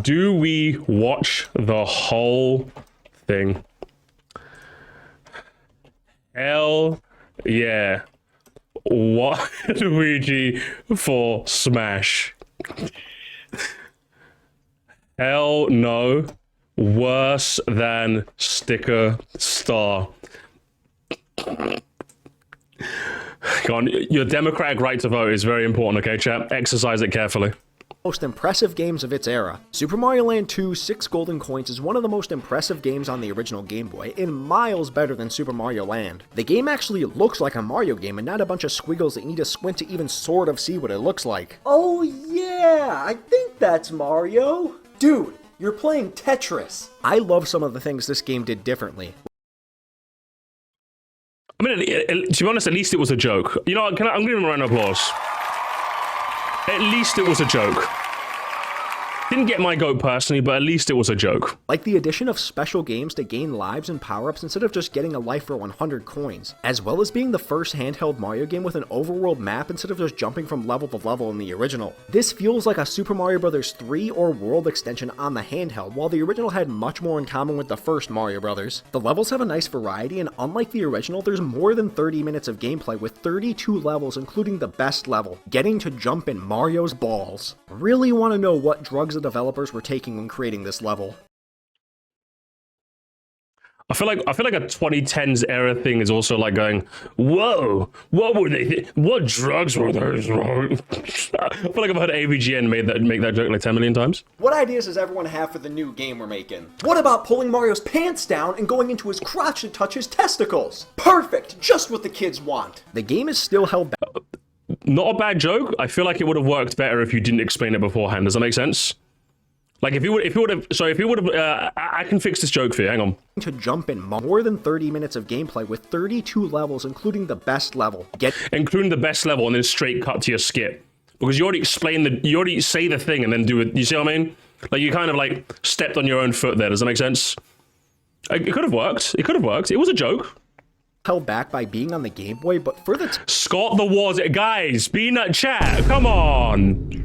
Do we watch the whole thing? Hell yeah. What Luigi for Smash? Hell no. Worse than sticker star. Go on, your democratic right to vote is very important, okay, chat? Exercise it carefully. Most impressive games of its era. Super Mario Land 2 6 Golden Coins is one of the most impressive games on the original Game Boy, and miles better than Super Mario Land. The game actually looks like a Mario game and not a bunch of squiggles that you need to squint to even sort of see what it looks like. Oh yeah, I think that's Mario. Dude, you're playing Tetris. I love some of the things this game did differently. I mean, to be honest, at least it was a joke. You know, I'm giving him a round of applause. At least it was a joke. Didn't get my goat personally, but at least it was a joke. Like the addition of special games to gain lives and power-ups instead of just getting a life for 100 coins, as well as being the first handheld Mario game with an overworld map instead of just jumping from level to level in the original. This feels like a Super Mario Bros. 3 or World extension on the handheld, while the original had much more in common with the first Mario Bros. The levels have a nice variety, and unlike the original, there's more than 30 minutes of gameplay with 32 levels, including the best level, getting to jump in Mario's balls. Really want to know what drugs the developers were taking when creating this level. I feel like a 2010s era thing is also like going, whoa, what were they? What drugs were those? I feel like I've heard AVGN make that joke like 10 million times. What ideas does everyone have for the new game we're making? What about pulling Mario's pants down and going into his crotch to touch his testicles? Perfect, just what the kids want. The game is still held back. Not a bad joke. I feel like it would have worked better if you didn't explain it beforehand. Does that make sense? Like if you would have, I can fix this joke for you. Hang on. To jump in more than 30 minutes of gameplay with 32 levels, including the best level. Including the best level, and then straight cut to your skip, because you already say the thing and then do it. You see what I mean? Like you kind of like stepped on your own foot there. Does that make sense? It could have worked. It was a joke. Held back by being on the Game Boy, but for the Scott the Wars, guys, be in that chat. Come on.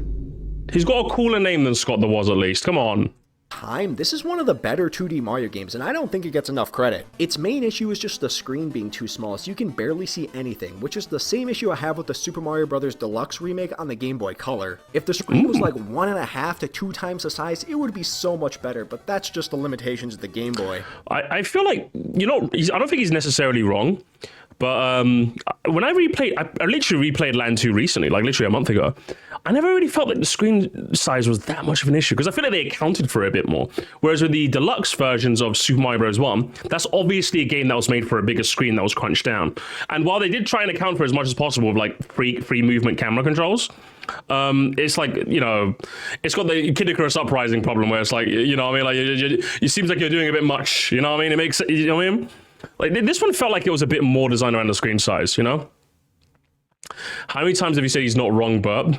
He's got a cooler name than Scott the Was, at least. Come on. Time, this is one of the better 2D Mario games, and I don't think it gets enough credit. Its main issue is just the screen being too small, so you can barely see anything, which is the same issue I have with the Super Mario Bros. Deluxe remake on the Game Boy Color. If the screen was like 1.5 to 2 times the size, it would be so much better, but that's just the limitations of the Game Boy. I feel like, you know, I don't think he's necessarily wrong, But when I replayed, I literally replayed Land 2 recently, like literally a month ago. I never really felt that the screen size was that much of an issue because I feel like they accounted for it a bit more. Whereas with the deluxe versions of Super Mario Bros. 1, that's obviously a game that was made for a bigger screen that was crunched down. And while they did try and account for as much as possible with like free movement camera controls, it's like, you know, it's got the Kid Icarus Uprising problem where it's like, you know what I mean? Like, it seems like you're doing a bit much, you know what I mean? It makes, you know what I mean? Like, this one felt like it was a bit more designed around the screen size, you know? How many times have you said he's not wrong, Bert?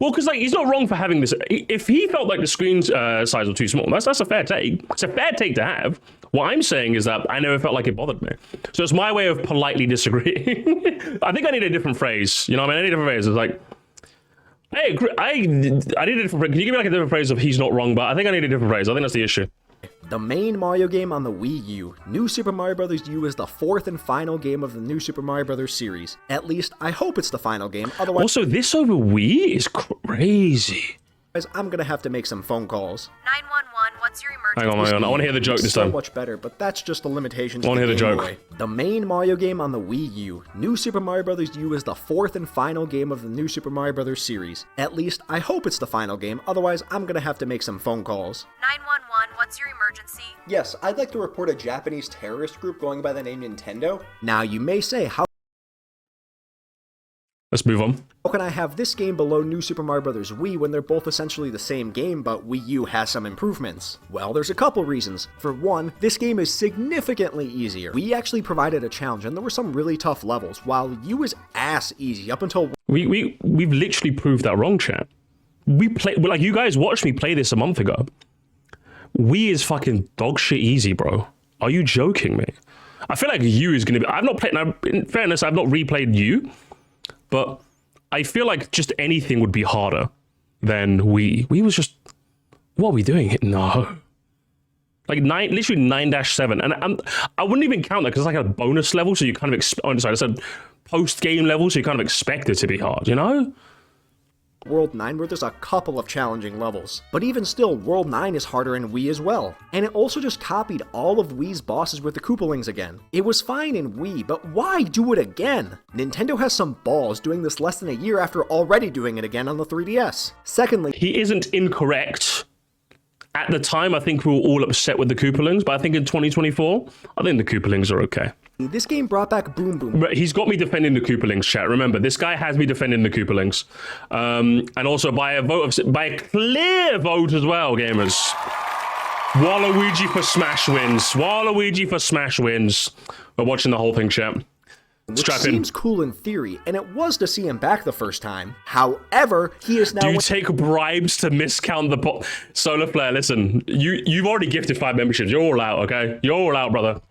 Well, because like he's not wrong for having this. If he felt like the screen size was too small, that's a fair take. It's a fair take to have. What I'm saying is that I never felt like it bothered me. So it's my way of politely disagreeing. I think I need a different phrase. You know what I mean? I need a different phrase. It's like, I agree. I need a different phrase. Can you give me like a different phrase of he's not wrong? But I think I need a different phrase. I think that's the issue. The main Mario game on the Wii U, New Super Mario Bros. U is the fourth and final game of the New Super Mario Bros. Series. At least, I hope it's the final game, otherwise... Also, this over Wii is crazy. I'm gonna have to make some phone calls. 911, what's your emergency? Hang on. I want to hear the joke this time. So much better, but that's just the limitation to I want to hear the joke. Boy. The main Mario game on the Wii U, New Super Mario Bros. U is the fourth and final game of the New Super Mario Bros. Series. At least, I hope it's the final game, otherwise I'm gonna have to make some phone calls. 911, what's your emergency? Yes, I'd like to report a Japanese terrorist group going by the name Nintendo. Now, you may say, how Let's move on. can I have this game below New Super Mario Bros. Wii when they're both essentially the same game, but Wii U has some improvements? Well, there's a couple reasons. For one, this game is significantly easier. Wii actually provided a challenge, and there were some really tough levels, while U is ass easy up until... We've literally proved that wrong, chat. Like, you guys watched me play this a month ago. Wii is fucking dog shit easy, bro. Are you joking me? I feel like U is going to be... I've not played... Now, in fairness, I've not replayed U, but I feel like just anything would be harder than Wii. Wii was just... What are we doing? No. Like, literally 9-7. And I wouldn't even count that because it's like a bonus level, so you kind of... I said post-game level, so you kind of expect it to be hard, you know? World 9 where there's a couple of challenging levels. But even still, World 9 is harder in Wii as well. And it also just copied all of Wii's bosses with the Koopalings again. It was fine in Wii, but why do it again? Nintendo has some balls doing this less than a year after already doing it again on the 3DS. Secondly, he isn't incorrect. At the time, I think we were all upset with the Koopalings, but I think in 2024, I think the Koopalings are okay. this game brought back Boom Boom. But he's got me defending the Koopalings, chat. Remember, this guy has me defending the Koopalings. And also by a clear vote as well, gamers. Waluigi for Smash wins. Waluigi for Smash wins. We're watching the whole thing, chat. Which seems cool in theory, and it was to see him back the first time. However, he is now... Do you take bribes to miscount the... Solar Flare, listen. You've already gifted 5 memberships. You're all out, okay? You're all out, brother.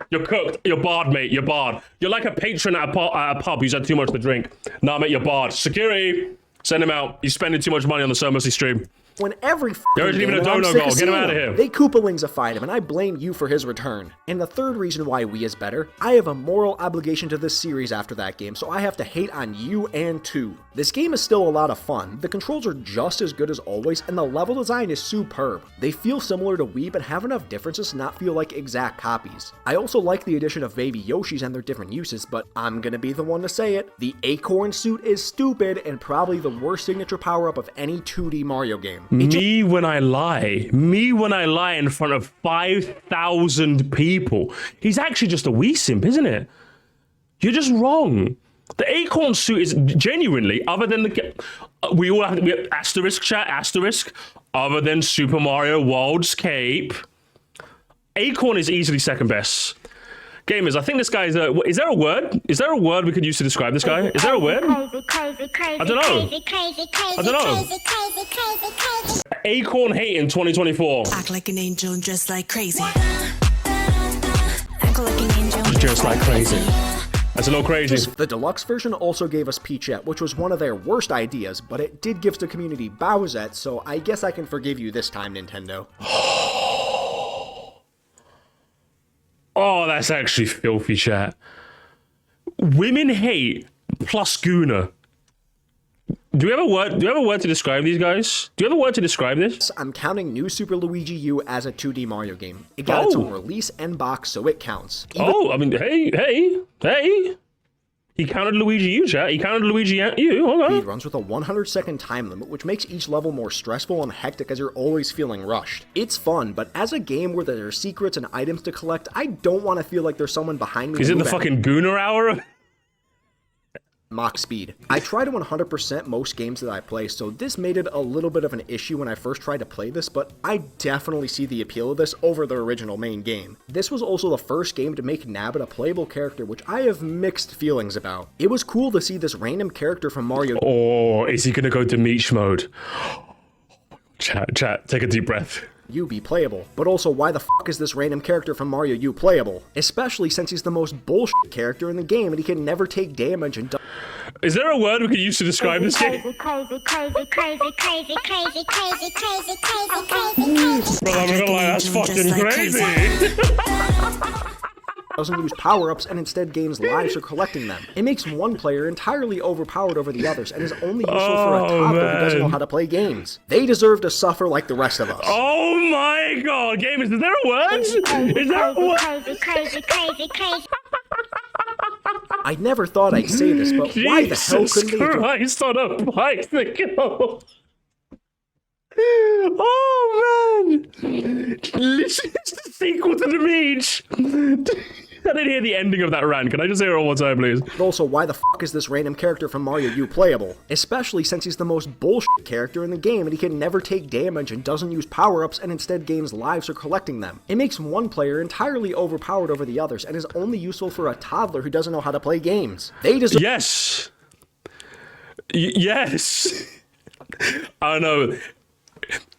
You're cooked. You're barred, mate. You're barred. You're like a patron at a pub who's had too much to drink. Nah, mate, you're barred. Security! Send him out. He's spending too much money on the So Mercy stream. When every there isn't even a dono goal. Get him out of here. They Koopalingsified him, and I blame you for his return. And the third reason why Wii is better, I have a moral obligation to this series after that game, so I have to hate on you and 2. This game is still a lot of fun, the controls are just as good as always, and the level design is superb. They feel similar to Wii, but have enough differences to not feel like exact copies. I also like the addition of baby Yoshis and their different uses, but I'm gonna be the one to say it. The acorn suit is stupid, and probably the worst signature power-up of any 2D Mario game. Me when I lie in front of 5,000 people. He's actually just a Wii simp, isn't it? You're just wrong. The acorn suit is genuinely, other than the... We all have asterisk chat, asterisk. Other than Super Mario World's cape, acorn is easily second best. Gamers, I think this guy is a... Is there a word? Is there a word we could use to describe this guy? Is there a word? I don't know. I don't know. Acorn hate in 2024. Act like an angel and dress like crazy. Act like an angel and Just like crazy. That's a little crazy. The deluxe version also gave us Peachette, which was one of their worst ideas, but it did give the community Bowsette, so I guess I can forgive you this time, Nintendo. Oh, that's actually filthy, chat. Women hate plus Guna. Do you have a word? Do you have a word to describe these guys? Do you have a word to describe this? I'm counting New Super Luigi U as a 2D Mario game. It got its Oh. own release and box, so it counts. Oh, I mean, hey. He counted Luigi U, chat. He counted Luigi U. Okay. Speed runs with a 100-second time limit, which makes each level more stressful and hectic as you're always feeling rushed. It's fun, but as a game where there are secrets and items to collect, I don't want to feel like there's someone behind me. Is to it the move at fucking Gooner hour? Mach speed. I try to 100% most games that I play, so this made it a little bit of an issue when I first tried to play this, but I definitely see the appeal of this over the original main game. This was also the first game to make Nabbit a playable character, which I have mixed feelings about. It was cool to see this random character from Mario. Or is he gonna go Demeach mode? Chat, take a deep breath. U be playable, but also why the fuck is this random character from Mario U playable? Especially since he's the most bullshit character in the game and he can never take damage and Is there a word we could use to describe this game? Crazy, crazy, crazy, crazy, crazy, crazy, crazy, crazy, crazy, crazy. Bro, I'm not gonna lie, that's Just fucking like crazy. doesn't use power-ups and instead gains lives for collecting them. It makes one player entirely overpowered over the others and is only useful for a toddler who doesn't know how to play games. They deserve to suffer like the rest of us. Oh my god, gamers, is there a word? Is there a word? Crazy, crazy, crazy, crazy. I never thought I'd say this, but why the hell Jesus couldn't they have Christ on a bicycle? Oh man! Listen, it's the sequel to the Meech. I didn't hear the ending of that rant. Can I just hear it one more time, please? But also, why the fuck is this random character from Mario U playable? Especially since he's the most bullshit character in the game and he can never take damage and doesn't use power-ups and instead gains lives for collecting them. It makes one player entirely overpowered over the others and is only useful for a toddler who doesn't know how to play games. They deserve Yes. Yes. I don't know.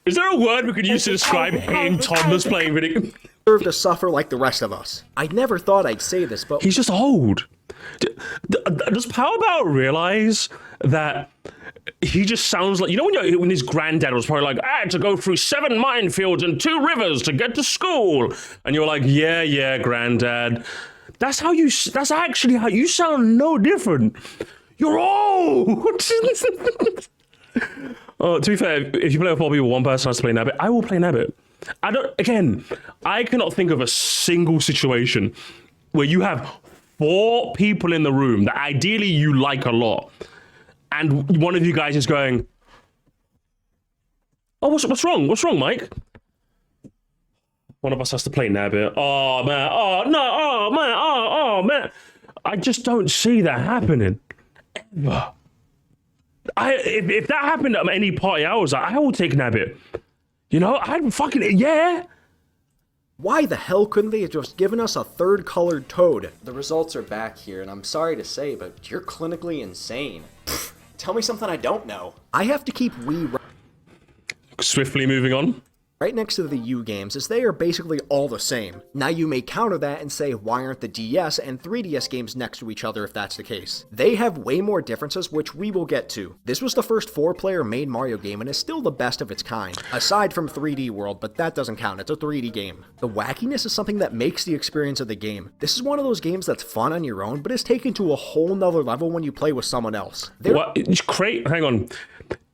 Is there a word we could use to describe hating toddlers playing video games? to suffer like the rest of us. I never thought I'd say this, but He's just old. Does Powerbout realize that he just sounds like, you know, when his granddad was probably like, I had to go through 7 minefields and 2 rivers to get to school, and you're like, yeah, granddad. That's actually how you sound. No different. You're old. To be fair, if you play with 4 people, one person has to play Nabbit. I will play Nabbit. I cannot think of a single situation where you have 4 people in the room that ideally you like a lot, and one of you guys is going, oh, what's wrong? What's wrong, Mike? One of us has to play Nabbit. Oh, man. Oh, no. Oh, man. Oh, man. I just don't see that happening. Ever. If that happened at any party, I was like, I will take Nabbit. You know, I'd fucking, yeah. why the hell couldn't they have just given us a third colored toad? The results are back here, and I'm sorry to say, but you're clinically insane. Pfft, tell me something I don't know. I have to keep Wii Swiftly moving on. right next to the U games, as they are basically all the same. Now you may counter that and say, why aren't the DS and 3DS games next to each other if that's the case? They have way more differences, which we will get to. This was the first 4-player main Mario game and is still the best of its kind, aside from 3D World, but that doesn't count, it's a 3D game. The wackiness is something that makes the experience of the game. This is one of those games that's fun on your own, but is taken to a whole nother level when you play with someone else. What? Hang on.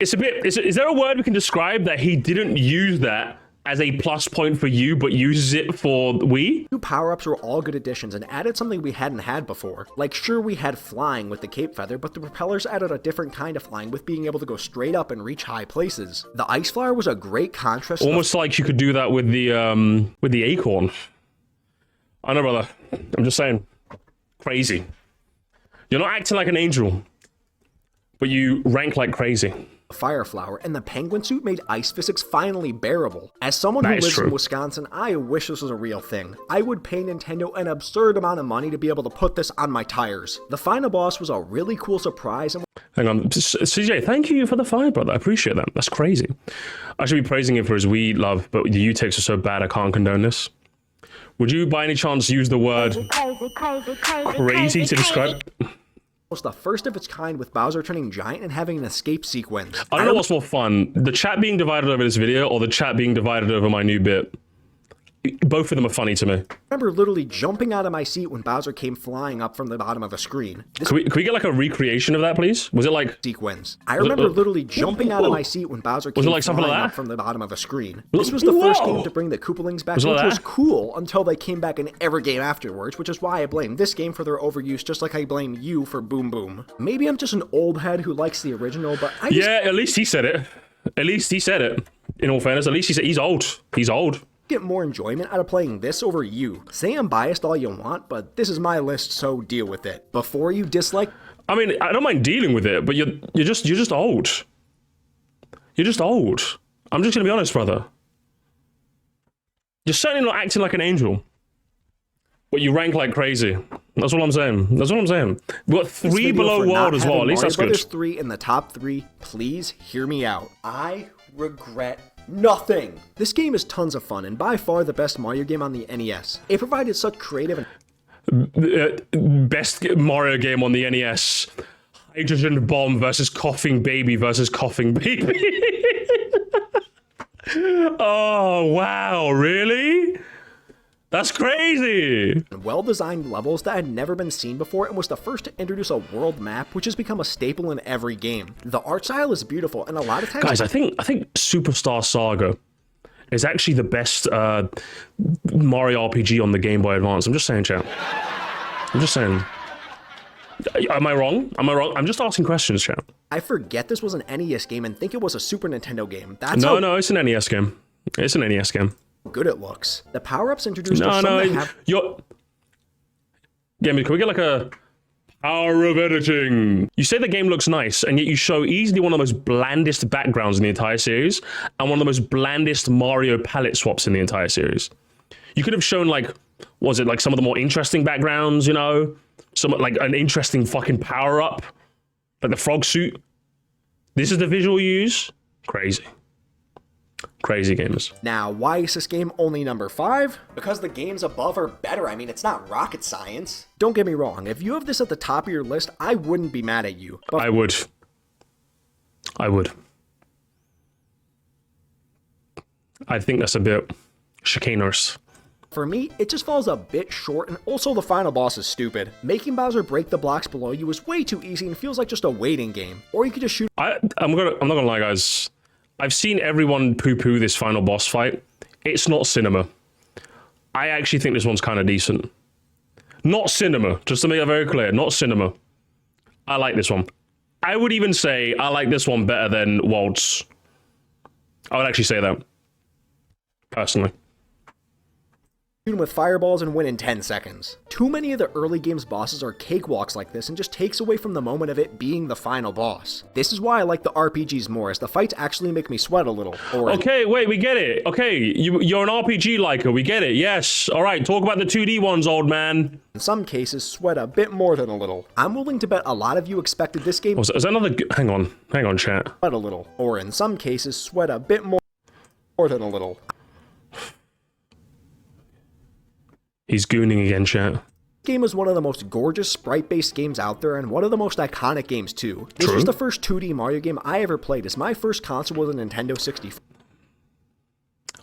It's a bit. Is there a word we can describe that he didn't use that as a plus point for you, but uses it for Wii? New power-ups were all good additions and added something we hadn't had before. Like, sure, we had flying with the cape feather, but the propellers added a different kind of flying with being able to go straight up and reach high places. The ice flower was a great contrast. Almost like you could do that with the acorn. I know, brother. I'm just saying. Crazy. You're not acting like an angel, but you rank like crazy. Fire flower, and the penguin suit made ice physics finally bearable. As someone who lives in Wisconsin, I wish this was a real thing. I would pay Nintendo an absurd amount of money to be able to put this on my tires. The final boss was a really cool surprise. And hang on, CJ, thank you for the 5, brother. I appreciate that. That's crazy. I should be praising him for his Wii love, but the U takes are so bad I can't condone this. Would you by any chance use the word crazy to describe? was the first of its kind with Bowser turning giant and having an escape sequence. I don't know what's more fun, the chat being divided over this video or the chat being divided over my new bit. Both of them are funny to me. I remember literally jumping out of my seat when Bowser came flying up from the bottom of a screen. This Can we get like a recreation of that, please? Was it like sequence. I remember literally jumping out of my seat when Bowser came like something flying like up that? from the bottom of a screen. This was the first game to bring the Koopalings back, Was it which like was that? cool until they came back in every game afterwards, which is why I blame this game for their overuse, just like I blame you for Boom Boom. Maybe I'm just an old head who likes the original, but I just yeah, at least he said it. At least he said it. In all fairness, at least he said he's old. He's old. get more enjoyment out of playing this over you. Say I'm biased all you want, but this is my list, so deal with it. Before you dislike... I mean, I don't mind dealing with it, but you're just old. You're just old. I'm just gonna be honest, brother. You're certainly not acting like an angel. But you rank like crazy. That's all I'm saying. That's all I'm saying. We've got 3 below world as well. At least that's good. Brothers 3 in the top 3. Please hear me out. I regret nothing. This game is tons of fun and by far the best Mario game on the NES. It provided such creative and Best Mario game on the NES. Hydrogen Bomb versus Coughing Baby versus Coughing Baby. Oh, wow. Really? That's crazy! well-designed levels that had never been seen before and was the first to introduce a world map, which has become a staple in every game. The art style is beautiful, and a lot of times... Guys, I think Superstar Saga is actually the best Mario RPG on the Game Boy Advance. I'm just saying, chat. I'm just saying. Am I wrong? Am I wrong? I'm just asking questions, chat. I forget this was an NES game and think it was a Super Nintendo game. That's No, it's an NES game. It's an NES game. Good it looks. The power-ups introduced are can we get like a power of editing? You say the game looks nice, and yet you show easily one of the most blandest backgrounds in the entire series, and one of the most blandest Mario palette swaps in the entire series. You could have shown like, was it like some of the more interesting backgrounds, you know? Some like an interesting fucking power-up, like the frog suit. This is the visual you use? Crazy. Crazy gamers. Now, why is this game only number 5? Because the games above are better. I mean, it's not rocket science. Don't get me wrong, if you have this at the top of your list, I wouldn't be mad at you. But I would. I think that's a bit chicaneous. for me, it just falls a bit short, and also the final boss is stupid. Making Bowser break the blocks below you is way too easy and feels like just a waiting game. Or you could just shoot... I'm not gonna lie, guys. I've seen everyone poo-poo this final boss fight. It's not cinema. I actually think this one's kind of decent. Not cinema, just to make that very clear. Not cinema. I like this one. I would even say I like this one better than Waltz. I would actually say that. Personally. with fireballs and win in 10 seconds. Too many of the early game's bosses are cakewalks like this and just takes away from the moment of it being the final boss. This is why I like the RPGs more, as the fights actually make me sweat a little. Okay, wait, we get it. Okay, you're an RPG liker, we get it, yes. Alright, talk about the 2D ones, old man. In some cases, sweat a bit more than a little. I'm willing to bet a lot of you expected this game is that another... Hang on, chat. sweat a little. Or in some cases, sweat a bit more than a little. He's gooning again, chat. This game is one of the most gorgeous sprite-based games out there and one of the most iconic games too. This was the first 2D Mario game I ever played, as my first console was a Nintendo 64.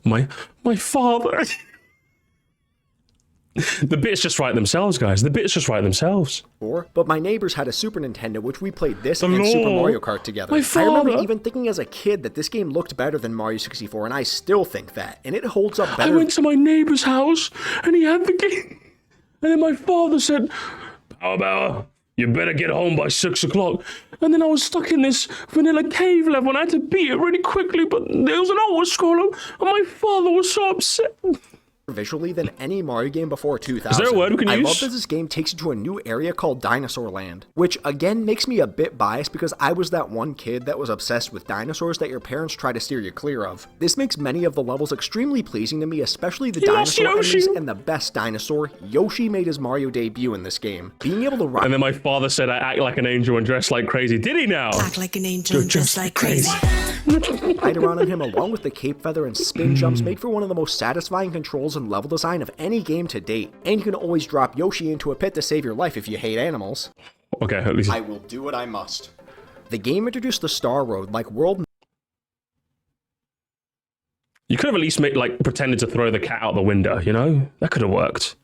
My father... The bits just write themselves, guys. The bits just write themselves. But my neighbors had a Super Nintendo, which we played this and Super Mario Kart together. I remember even thinking as a kid that this game looked better than Mario 64, and I still think that. And it holds up better. I went to my neighbor's house, and he had the game. And then my father said, Bauer, you better get home by 6 o'clock. And then I was stuck in this vanilla cave level, and I had to beat it really quickly, but there was an auto-scroller, and my father was so upset. Visually than any Mario game before 2000. Is there a word we can use? I love that this game takes you to a new area called Dinosaur Land, which again makes me a bit biased because I was that one kid that was obsessed with dinosaurs that your parents try to steer you clear of. This makes many of the levels extremely pleasing to me, especially the dinosaur enemies, and the best dinosaur, Yoshi, made his Mario debut in this game. Being able to ride... And then my father said I act like an angel and dress like crazy. Did he now? Act like an angel and dress like crazy. Ride around on him along with the cape feather and spin jumps make for one of the most satisfying controls and level design of any game to date. And you can always drop Yoshi into a pit to save your life if you hate animals. Okay, at least... I will do what I must. The game introduced the Star Road like world... You could have at least made, like, pretended to throw the cat out the window, you know? That could have worked.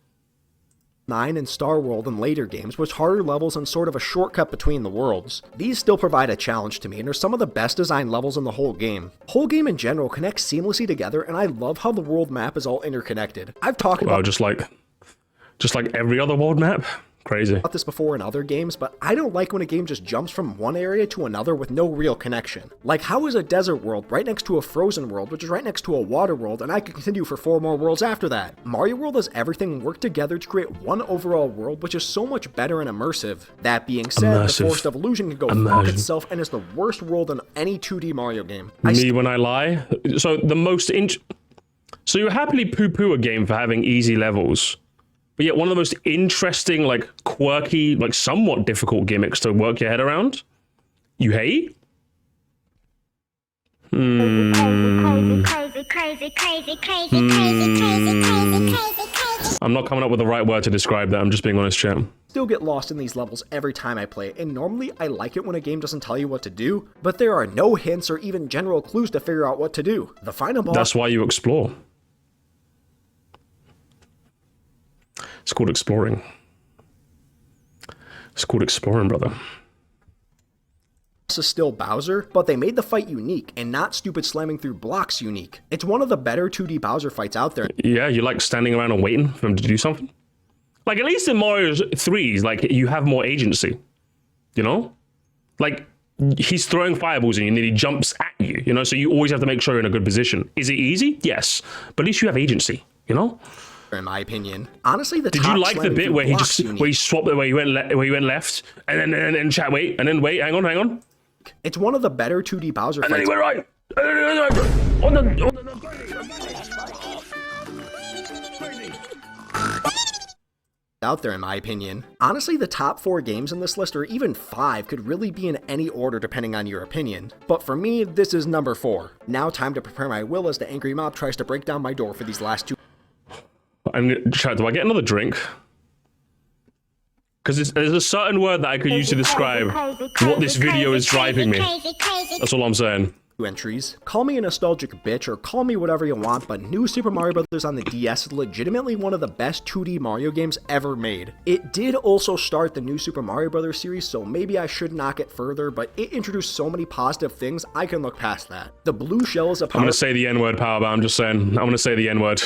9 and Star World in later games, with harder levels and sort of a shortcut between the worlds. These still provide a challenge to me and are some of the best designed levels in the whole game. Whole game in general connects seamlessly together, and I love how the world map is all interconnected. I've talked about just like every other world map. Crazy. This before in other games, but I don't like when a game just jumps from one area to another with no real connection. Like, how is a desert world right next to a frozen world, which is right next to a water world, and I can continue for 4 more worlds after that? Mario World has everything work together to create one overall world, which is so much better and immersive. That being said, the Forest of Illusion can go fuck itself and is the worst world in any 2D Mario game. Me when I lie? So the most So you happily poo-poo a game for having easy levels. But yet one of the most interesting, like, quirky, like, somewhat difficult gimmicks to work your head around, you hate? Crazy, crazy, crazy, crazy, crazy, crazy. I'm not coming up with the right word to describe that. I'm just being honest, chat. Still get lost in these levels every time I play, and normally I like it when a game doesn't tell you what to do, but there are no hints or even general clues to figure out what to do. The final boss... That's why you explore. It's called exploring. It's called exploring, brother. This is still Bowser, but they made the fight unique and not stupid slamming through blocks unique. It's one of the better 2D Bowser fights out there. Yeah, you like standing around and waiting for him to do something? Like, at least in Mario 3's, like, you have more agency. You know? Like, he's throwing fireballs at you and then he jumps at you, you know? So you always have to make sure you're in a good position. Is it easy? Yes. But at least you have agency, you know? In my opinion, honestly, did you like the bit where he swapped it, where he went left, and then chat, wait, hang on. It's one of the better 2D Bowser fights. And then he went right. Out there, in my opinion. Honestly, the top 4 games in this list, or even 5, could really be in any order depending on your opinion. But for me, this is number 4. Now time to prepare my will as the angry mob tries to break down my door for these last 2. And chat, do I get another drink? Because there's a certain word that I could use to describe what this video is driving me. That's all I'm saying. Entries. Call me a nostalgic bitch or call me whatever you want, but New Super Mario Bros. On the DS is legitimately one of the best 2D Mario games ever made. It did also start the New Super Mario Bros. Series, so maybe I should knock it further, but it introduced so many positive things, I can look past that. The blue shell is a I'm gonna say the N-word, Power, I'm just saying. I'm gonna say the N-word.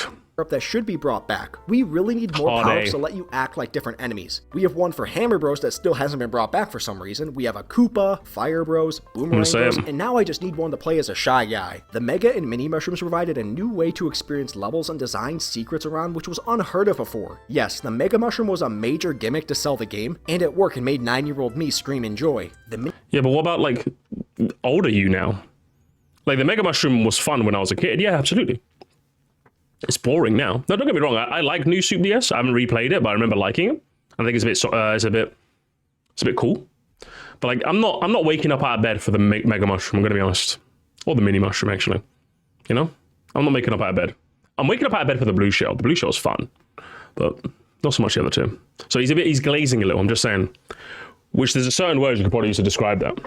That should be brought back. We really need more power-ups to let you act like different enemies. We have one for Hammer Bros that still hasn't been brought back for some reason. We have a Koopa, Fire Bros, Boomerang Bros, and now I just need one to play as a Shy Guy. The Mega and Mini Mushrooms provided a new way to experience levels and design secrets around, which was unheard of before. Yes, the Mega Mushroom was a major gimmick to sell the game, and it worked and made 9-year-old me scream in joy. Yeah, but what about, like, older you now? Like, the Mega Mushroom was fun when I was a kid. Yeah, absolutely. It's boring now. No, don't get me wrong. I like New Super DS. I haven't replayed it, but I remember liking it. I think it's a bit cool. But like, I'm not waking up out of bed for the Mega Mushroom. I'm gonna be honest, or the Mini Mushroom actually. You know, I'm not waking up out of bed. I'm waking up out of bed for the Blue Shell. The Blue Shell's fun, but not so much the other two. So he's glazing a little. I'm just saying. Which there's a certain word you could probably use to describe that.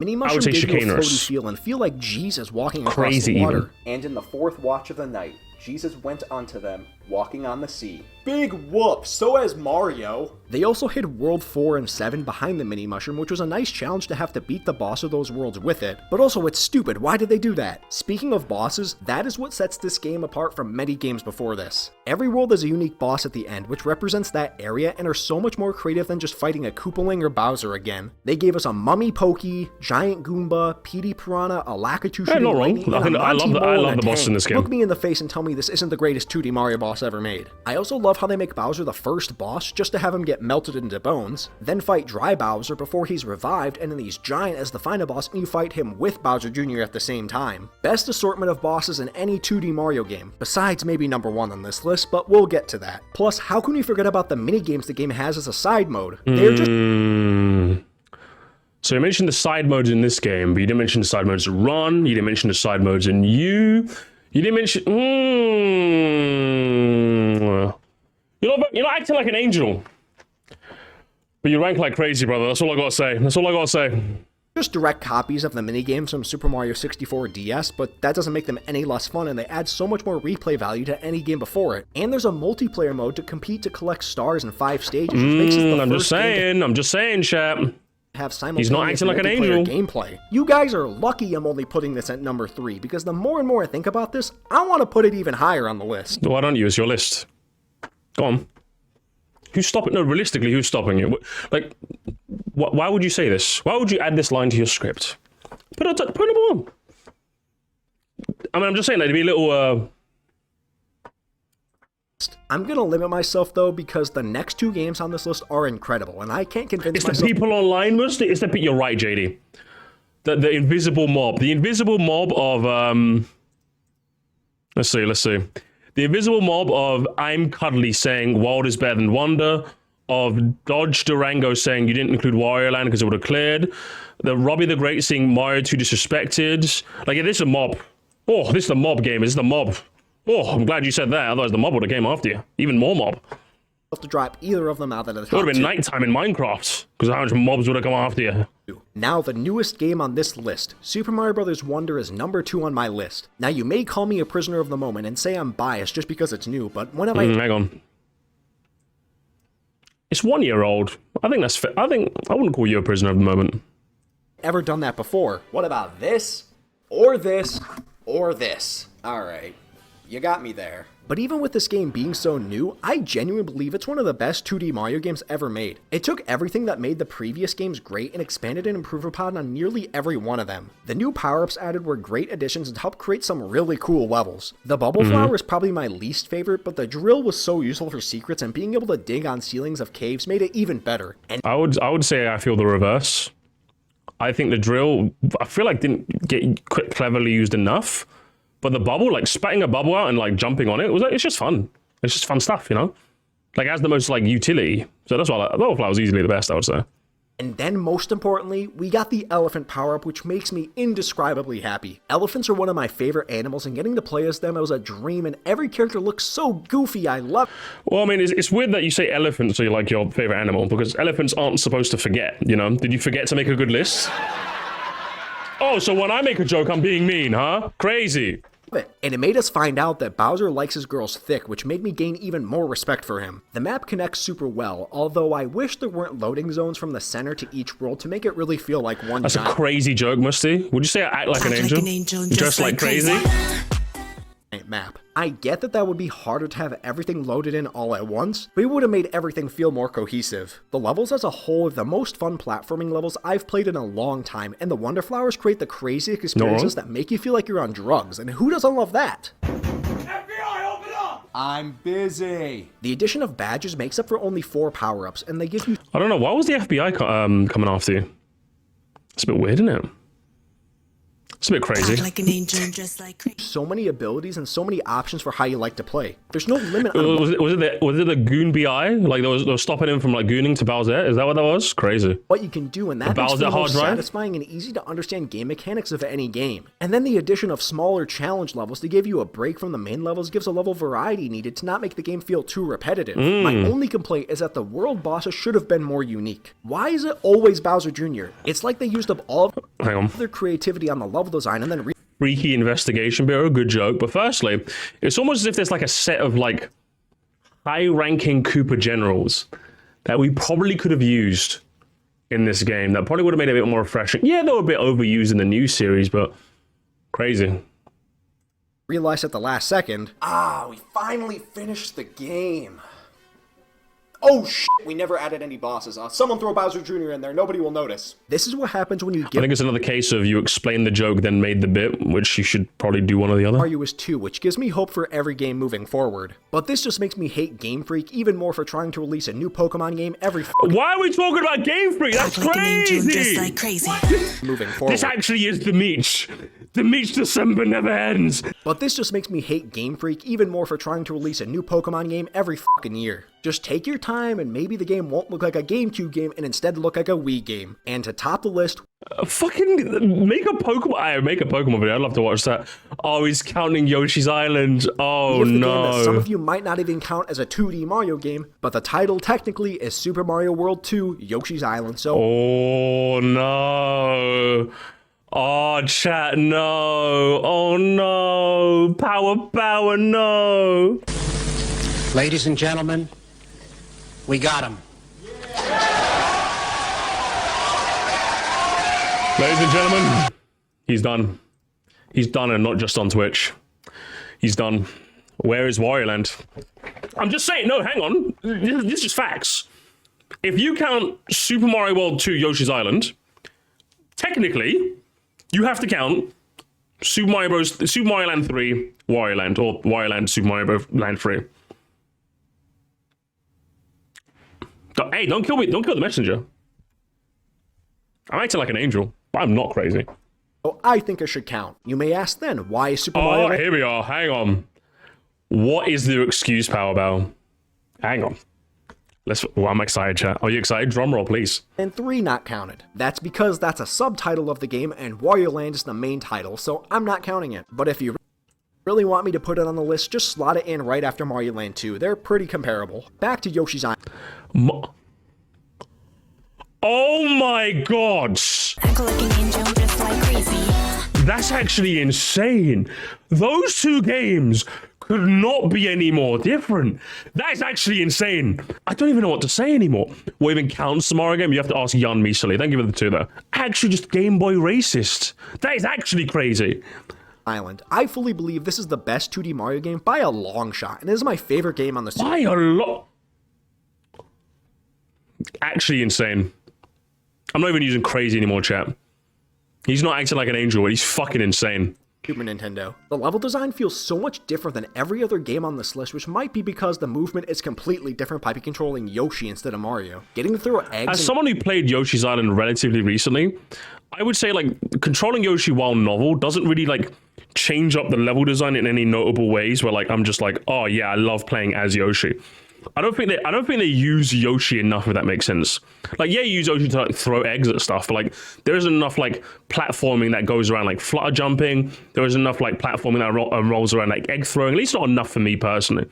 Mini Mushroom gives you a floaty feel and feel like Jesus walking across the water. And in the 4th watch of the night, Jesus went unto them, walking on the sea. Big whoop, so has Mario. They also hid World 4 and 7 behind the Mini Mushroom, which was a nice challenge to have to beat the boss of those worlds with it. But also, it's stupid, why did they do that? Speaking of bosses, that is what sets this game apart from many games before this. Every world has a unique boss at the end, which represents that area and are so much more creative than just fighting a Koopaling or Bowser again. They gave us a Mummy Pokey, Giant Goomba, Petey Piranha, a Lakitu shooting lightning, and a I love the boss in this game. Look me in the face and tell me this isn't the greatest 2D Mario boss ever made. I also love how they make Bowser the first boss just to have him get melted into bones, then fight Dry Bowser before he's revived, and then he's giant as the final boss and you fight him with Bowser Jr. at the same time. Best assortment of bosses in any 2D Mario game, besides maybe number 1 on this list, but we'll get to that. Plus, how can we forget about the mini-games the game has as a side mode? They're just... So you mentioned the side modes in this game, but you didn't mention the side modes in Run, you didn't mention the side modes in U, you didn't mention... You're not acting like an angel. But you rank like crazy, brother. That's all I gotta say. just direct copies of the minigames from Super Mario 64 DS, but that doesn't make them any less fun, and they add so much more replay value to any game before it. And there's a multiplayer mode to compete to collect stars in 5 stages, which makes it the I'm first just saying, chap. have He's not simultaneous acting like an multiplayer angel. gameplay. You guys are lucky I'm only putting this at number 3, because the more and more I think about this, I want to put it even higher on the list. Why don't you? It's your list. Go on. Who's stopping? No, realistically, who's stopping you? Like, why would you say this? Why would you add this line to your script? Put it on. I mean, I'm just saying that it'd be a little. I'm gonna limit myself though, because the next 2 games on this list are incredible, and I can't convince It's the myself. people online, Moresty. It's the. You're right, JD. The invisible mob. The invisible mob of Let's see. The invisible mob of I'm Cuddly saying Wild is better than Wonder, of Dodge Durango saying you didn't include Wario Land because it would have cleared, the Robbie the Great saying Mario 2 disrespected. Like, yeah, this is a mob. Oh, this is the mob game. This is the mob. Oh, I'm glad you said that. Otherwise, the mob would have came after you. Even more mob. To drop either of them out of the top It would have been 2. nighttime in Minecraft because how much mobs would have come after you. Now, the newest game on this list, Super Mario Bros. Wonder, is number 2 on my list. Now, you may call me a prisoner of the moment and say I'm biased just because it's new, but when have I Hang on. It's 1 year old. I think that's fair. I wouldn't call you a prisoner of the moment. ever done that before? What about this? Or this? Or this? Alright, you got me there. But even with this game being so new, I genuinely believe it's one of the best 2D Mario games ever made. It took everything that made the previous games great and expanded and improved upon on nearly every one of them. The new power-ups added were great additions and helped create some really cool levels. The bubble flower is probably my least favorite, but the drill was so useful for secrets, and being able to dig on ceilings of caves made it even better. And I would say I feel the reverse. I think the drill, I feel like didn't get cleverly used enough. But the bubble, like spatting a bubble out and like jumping on it, it's just fun. It's just fun stuff, you know? Like, it has the most like utility. So that's why bubble flower was easily the best, I would say. And then, most importantly, we got the elephant power-up, which makes me indescribably happy. Elephants are one of my favorite animals, and getting to play as them was a dream, and every character looks so goofy, I love it. Well, I mean, it's weird that you say elephants are like your favorite animal, because elephants aren't supposed to forget, you know? Did you forget to make a good list? Oh, so when I make a joke, I'm being mean, huh? Crazy. And it made us find out that Bowser likes his girls thick, which made me gain even more respect for him. The map connects super well, although I wish there weren't loading zones from the center to each world to make it really feel like one That's a giant crazy joke, Moresty. Would you say I act like an angel? Just like crazy? map. I get that would be harder to have everything loaded in all at once, but it would have made everything feel more cohesive. The levels as a whole are the most fun platforming levels I've played in a long time, and the Wonder Flowers create the craziest experiences that make you feel like you're on drugs, and who doesn't love that? FBI, open up! I'm busy. The addition of badges makes up for only 4 power-ups, and they give you I don't know, why was the FBI coming after you? It's a bit weird, isn't it? It's a bit crazy. Talk like an angel, just like crazy. so many abilities and so many options for how you like to play. There's no limit on Was it the goon BI? Like they were stopping him from like gooning to Bowser? Is that what that was? Crazy. what you can do, and that makes Bowser for the hard most drive? satisfying and easy to understand game mechanics of any game. And then the addition of smaller challenge levels to give you a break from the main levels gives a level variety needed to not make the game feel too repetitive. My only complaint is that the world bosses should have been more unique. Why is it always Bowser Jr.? It's like they used up all of Hang on. their creativity on the level design and then Freaky investigation bureau, good joke. But firstly, it's almost as if there's like a set of like high-ranking Koopa generals that we probably could have used in this game. That probably would have made it a bit more refreshing. Yeah, they were a bit overused in the new series, but crazy. realized at the last second, we finally finished the game. Oh shit, we never added any bosses. Someone throw Bowser Jr. in there, nobody will notice. This is what happens when you I give think it's another case of you explained the joke, then made the bit, which you should probably do one or the other. Mario is 2, which gives me hope for every game moving forward. But this just makes me hate Game Freak even more for trying to release a new Pokemon game every Why are we talking about Game Freak? That's Talk like an angel, just crazy! like crazy. moving forward. This actually is the Meech. The Meech December never ends. But this just makes me hate Game Freak even more for trying to release a new Pokemon game every fucking year. Just take your time time, and maybe the game won't look like a GameCube game and instead look like a Wii game. And to top the list, Fucking make a Pokemon video. I'd love to watch that. Oh, he's counting Yoshi's Island. Oh, the game that no. some of you might not even count as a 2D Mario game, but the title technically is Super Mario World 2 Yoshi's Island, so... Oh, no. Oh, chat, no. Oh, no. Power, no. Ladies and gentlemen, we got him. Ladies and gentlemen, he's done. He's done, and not just on Twitch. He's done. Where is Wario Land? I'm just saying, no, hang on. This is facts. If you count Super Mario World 2 Yoshi's Island, technically, you have to count Super Mario Land 3 Wario Land, or Wario Land Super Mario Land 3. Hey, don't kill me. Don't kill the messenger. I'm acting like an angel, but I'm not crazy. So I think it should count. You may ask then, why is Super Mario... Oh, here we are. Hang on. What is the excuse, Power Bell? Hang on. I'm excited, chat. Are you excited? Drum roll, please. And 3 not counted. That's because that's a subtitle of the game and Wario Land is the main title, so I'm not counting it. But if you really want me to put it on the list, just slot it in right after Mario Land 2. They're pretty comparable. Back to Yoshi's Island. Oh my god! Act like an angel, just like crazy. That's actually insane. Those two games could not be any more different. That is actually insane. I don't even know what to say anymore. What even counts the Mario game? You have to ask Jan Misali. Thank you for the 2 there. Actually, just Game Boy racist. That is actually crazy. Island. I fully believe this is the best 2D Mario game by a long shot, and this is my favorite game on the series. By a lot. Actually insane. I'm not even using crazy anymore, chat. He's not acting like an angel, but he's fucking insane. Super Nintendo. The level design feels so much different than every other game on this list, which might be because the movement is completely different by controlling Yoshi instead of Mario. Getting to throw eggs... As someone who played Yoshi's Island relatively recently, I would say, like, controlling Yoshi while novel doesn't really, like, change up the level design in any notable ways where, like, I'm just like, oh yeah, I love playing as Yoshi. I don't think they use Yoshi enough, if that makes sense. Like, yeah, you use Yoshi to like throw eggs at stuff, but like there isn't enough like platforming that goes around like flutter jumping. There isn't enough like platforming that rolls around like egg throwing. At least not enough for me personally.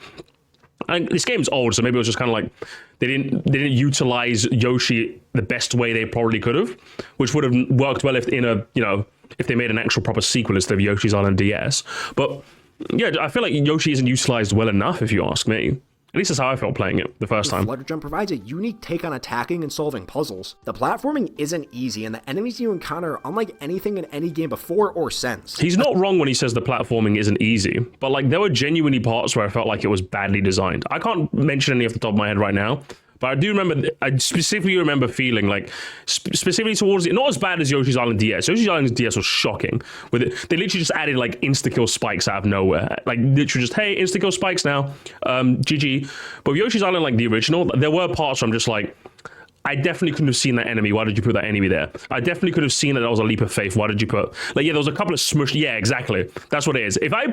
And this game's old, so maybe it was just kind of like they didn't utilize Yoshi the best way they probably could have, which would have worked well if if they made an actual proper sequel instead of Yoshi's Island DS. But yeah, I feel like Yoshi isn't utilized well enough, if you ask me. At least that's how I felt playing it the first time. Flutter Jump provides a unique take on attacking and solving puzzles. The platforming isn't easy, and the enemies you encounter are unlike anything in any game before or since. He's not wrong when he says the platforming isn't easy, but like there were genuinely parts where I felt like it was badly designed. I can't mention any off the top of my head right now, but I specifically remember feeling like, specifically towards it, not as bad as Yoshi's Island DS. Yoshi's Island DS was shocking. With it, they literally just added like insta-kill spikes out of nowhere. Like literally just, hey, insta-kill spikes now, GG. But with Yoshi's Island, like the original, there were parts where I'm just like, I definitely couldn't have seen that enemy. Why did you put that enemy there? I definitely could have seen that was a leap of faith. Why did you put... Like, yeah, there was a couple of smush... Yeah, exactly. That's what it is. If I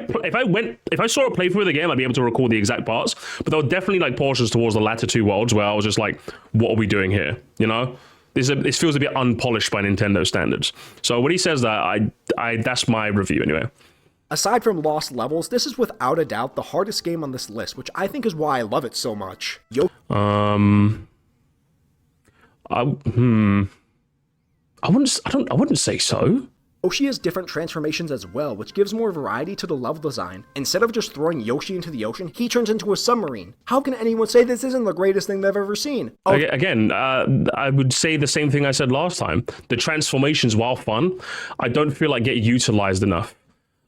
saw a playthrough of the game, I'd be able to record the exact parts. But there were definitely, like, portions towards the latter 2 worlds where I was just like, what are we doing here? You know? This feels a bit unpolished by Nintendo standards. So when he says that, that's my review anyway. Aside from lost levels, this is without a doubt the hardest game on this list, which I think is why I love it so much. I wouldn't say so. Yoshi has different transformations as well, which gives more variety to the level design. Instead of just throwing Yoshi into the ocean, he turns into a submarine. How can anyone say this isn't the greatest thing they've ever seen? Oh, again, I would say the same thing I said last time. The transformations, while fun, I don't feel like get utilized enough.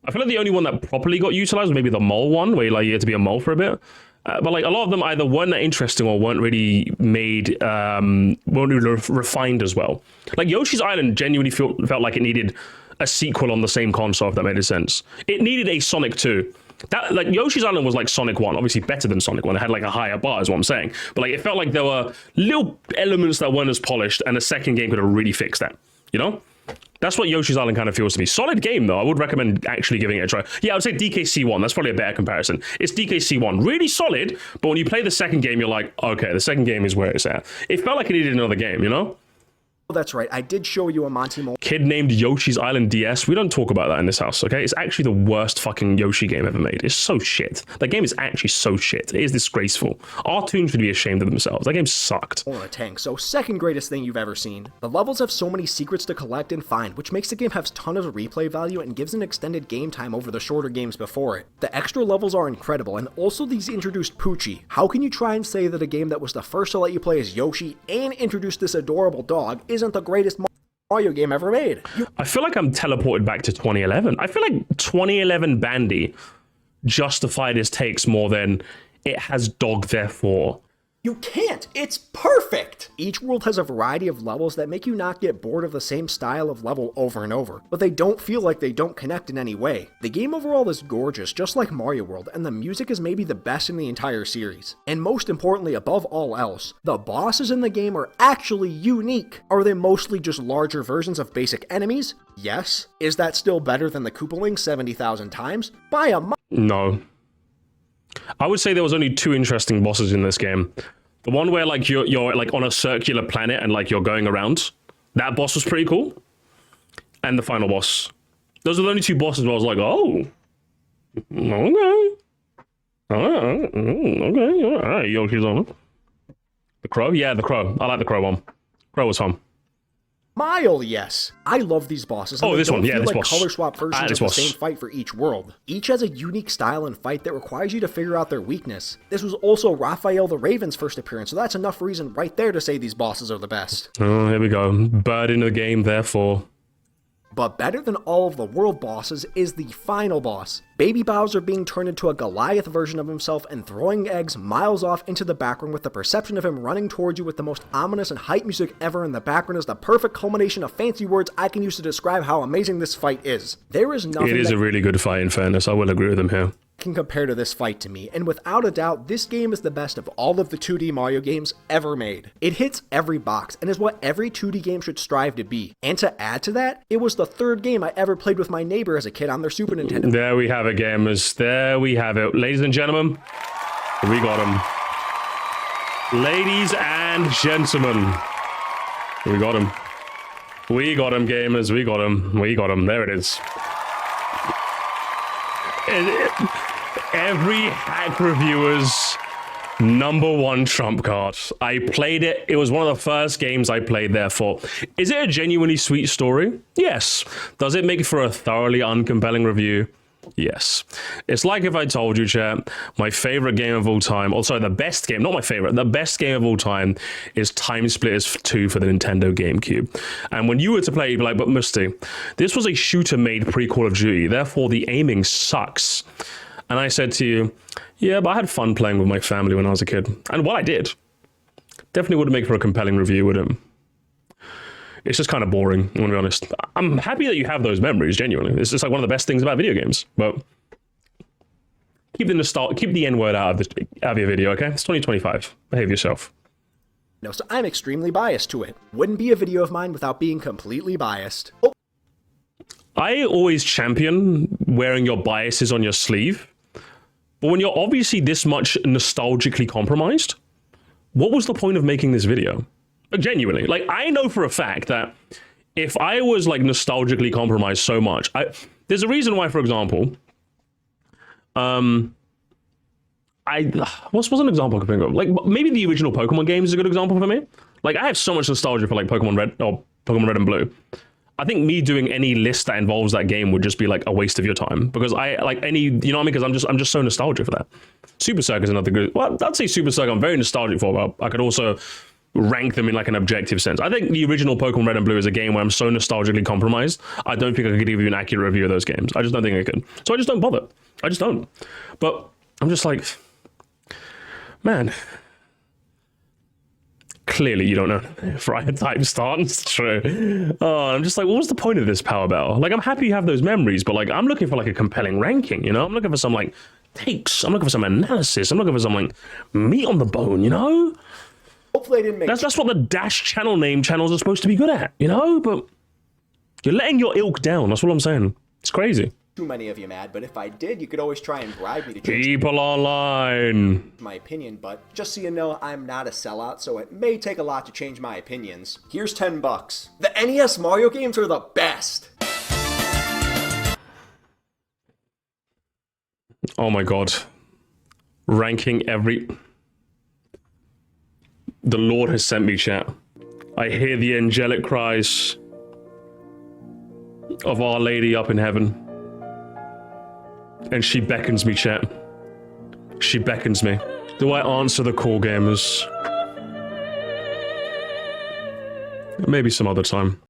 I feel like the only one that properly got utilized was maybe the mole one, where like you had to be a mole for a bit. But like a lot of them either weren't that interesting or weren't really made, weren't really refined as well. Like Yoshi's Island genuinely felt like it needed a sequel on the same console, if that made sense. It needed a Sonic 2. That, like, Yoshi's Island was like Sonic 1, obviously better than Sonic 1. It had like a higher bar, is what I'm saying. But like it felt like there were little elements that weren't as polished, and the second game could have really fixed that, you know? That's what Yoshi's Island kind of feels to me. Solid game, though. I would recommend actually giving it a try. Yeah, I would say DKC1. That's probably a better comparison. It's DKC1. Really solid, but when you play the second game, you're like, okay, the second game is where it's at. It felt like it needed another game, you know? Oh, that's right. I did show you a Monty Mole. Kid named Yoshi's Island DS. We don't talk about that in this house, okay? It's actually the worst fucking Yoshi game ever made. It's so shit. That game is actually so shit. It is disgraceful. Our toon should be ashamed of themselves. That game sucked. On a tank, so second greatest thing you've ever seen. The levels have so many secrets to collect and find, which makes the game have tons of replay value and gives an extended game time over the shorter games before it. The extra levels are incredible, and also these introduced Poochie. How can you try and say that a game that was the first to let you play as Yoshi and introduce this adorable dog isn't the greatest Mario game ever made? I feel like I'm teleported back to 2011. I feel like 2011 Bandy justified his takes more than it has dog therefore. You can't! It's perfect! Each world has a variety of levels that make you not get bored of the same style of level over and over, but they don't feel like they don't connect in any way. The game overall is gorgeous, just like Mario World, and the music is maybe the best in the entire series. And most importantly, above all else, the bosses in the game are actually unique. Are they mostly just larger versions of basic enemies? Yes. Is that still better than the Koopaling 70,000 times? By a No. I would say there was only two interesting bosses in this game. The one where like you're like on a circular planet and like you're going around. That boss was pretty cool. And the final boss. Those are the only two bosses where I was like, oh, okay. Okay, all right, Yoshi's on it. The Crow? Yeah, the Crow. I like the Crow one. Crow was fun. Mile, yes. I love these bosses. Oh, this don't one, yeah, feel this like boss. color swap versions of the boss. same fight for each world. Each has a unique style and fight that requires you to figure out their weakness. This was also Raphael the Raven's first appearance, so that's enough reason right there to say these bosses are the best. Oh, here we go. Bird in the game, therefore. But better than all of the world bosses is the final boss. Baby Bowser being turned into a Goliath version of himself and throwing eggs miles off into the background with the perception of him running towards you with the most ominous and hype music ever in the background is the perfect culmination of fancy words I can use to describe how amazing this fight is. There is nothing It is a really good fight, in fairness. I will agree with him here. Can compare to this fight to me, and without a doubt, this game is the best of all of the 2D Mario games ever made. It hits every box, and is what every 2D game should strive to be. And to add to that, it was the third game I ever played with my neighbor as a kid on their Super Nintendo. There we have it, gamers. There we have it. Ladies and gentlemen, we got him. Ladies and gentlemen, we got him. We got him, gamers. We got him. We got him. There it is. Every hack reviewer's #1 trump card. I played it. It was one of the first games I played, therefore. Is it a genuinely sweet story? Yes. Does it make for a thoroughly uncompelling review? Yes. It's like if I told you, chat, my favorite game of all time, also the best game, not my favorite, the best game of all time is Time Splitters 2 for the Nintendo GameCube. And when you were to play, you'd be like, but Moresty, this was a shooter made pre-Call of Duty, therefore the aiming sucks. And I said to you, yeah, but I had fun playing with my family when I was a kid. And what I did definitely wouldn't make for a compelling review, would it? It's just kind of boring, I'm gonna be honest. I'm happy that you have those memories, genuinely. It's just like one of the best things about video games. But keep the N-word out of your video, okay? It's 2025. Behave yourself. No, so I'm extremely biased to it. Wouldn't be a video of mine without being completely biased. Oh. I always champion wearing your biases on your sleeve. But when you're obviously this much nostalgically compromised, what was the point of making this video? Genuinely, like, I know for a fact that if I was like nostalgically compromised so much, there's a reason why, for example, what's an example I could think of? Like, maybe the original Pokemon games is a good example for me. Like, I have so much nostalgia for like Pokemon Red or Pokemon Red and Blue. I think me doing any list that involves that game would just be like a waste of your time, because I like any, you know what I mean? Because I'm just so nostalgic for that. Super Circuit is another good. Well, I'd say Super Circuit I'm very nostalgic for, but I could also rank them in like an objective sense. I think the original Pokemon Red and Blue is a game where I'm so nostalgically compromised, I don't think I could give you an accurate review of those games. I just don't think I could. So I just don't bother. I just don't. But I'm just like, man, clearly you don't know Friar type stance. True. Oh, I'm just like, what was the point of this Power Battle? Like, I'm happy you have those memories, but like, I'm looking for like a compelling ranking, you know? I'm looking for some like takes. I'm looking for some analysis. I'm looking for some like meat on the bone, you know? Hopefully I didn't make that's what the Dash channel name channels are supposed to be good at, you know? But You're letting your ilk down. That's what I'm saying. It's crazy. Too many of you mad, but if I did, you could always try and bribe me to change People online. my opinion, but just so you know, I'm not a sellout, so it may take a lot to change my opinions. Here's $10. The NES Mario games are the best! Oh my god. Ranking every... The Lord has sent me, chat. I hear the angelic cries of Our Lady up in heaven. And she beckons me, chat. She beckons me. Do I answer the call, gamers? Maybe some other time.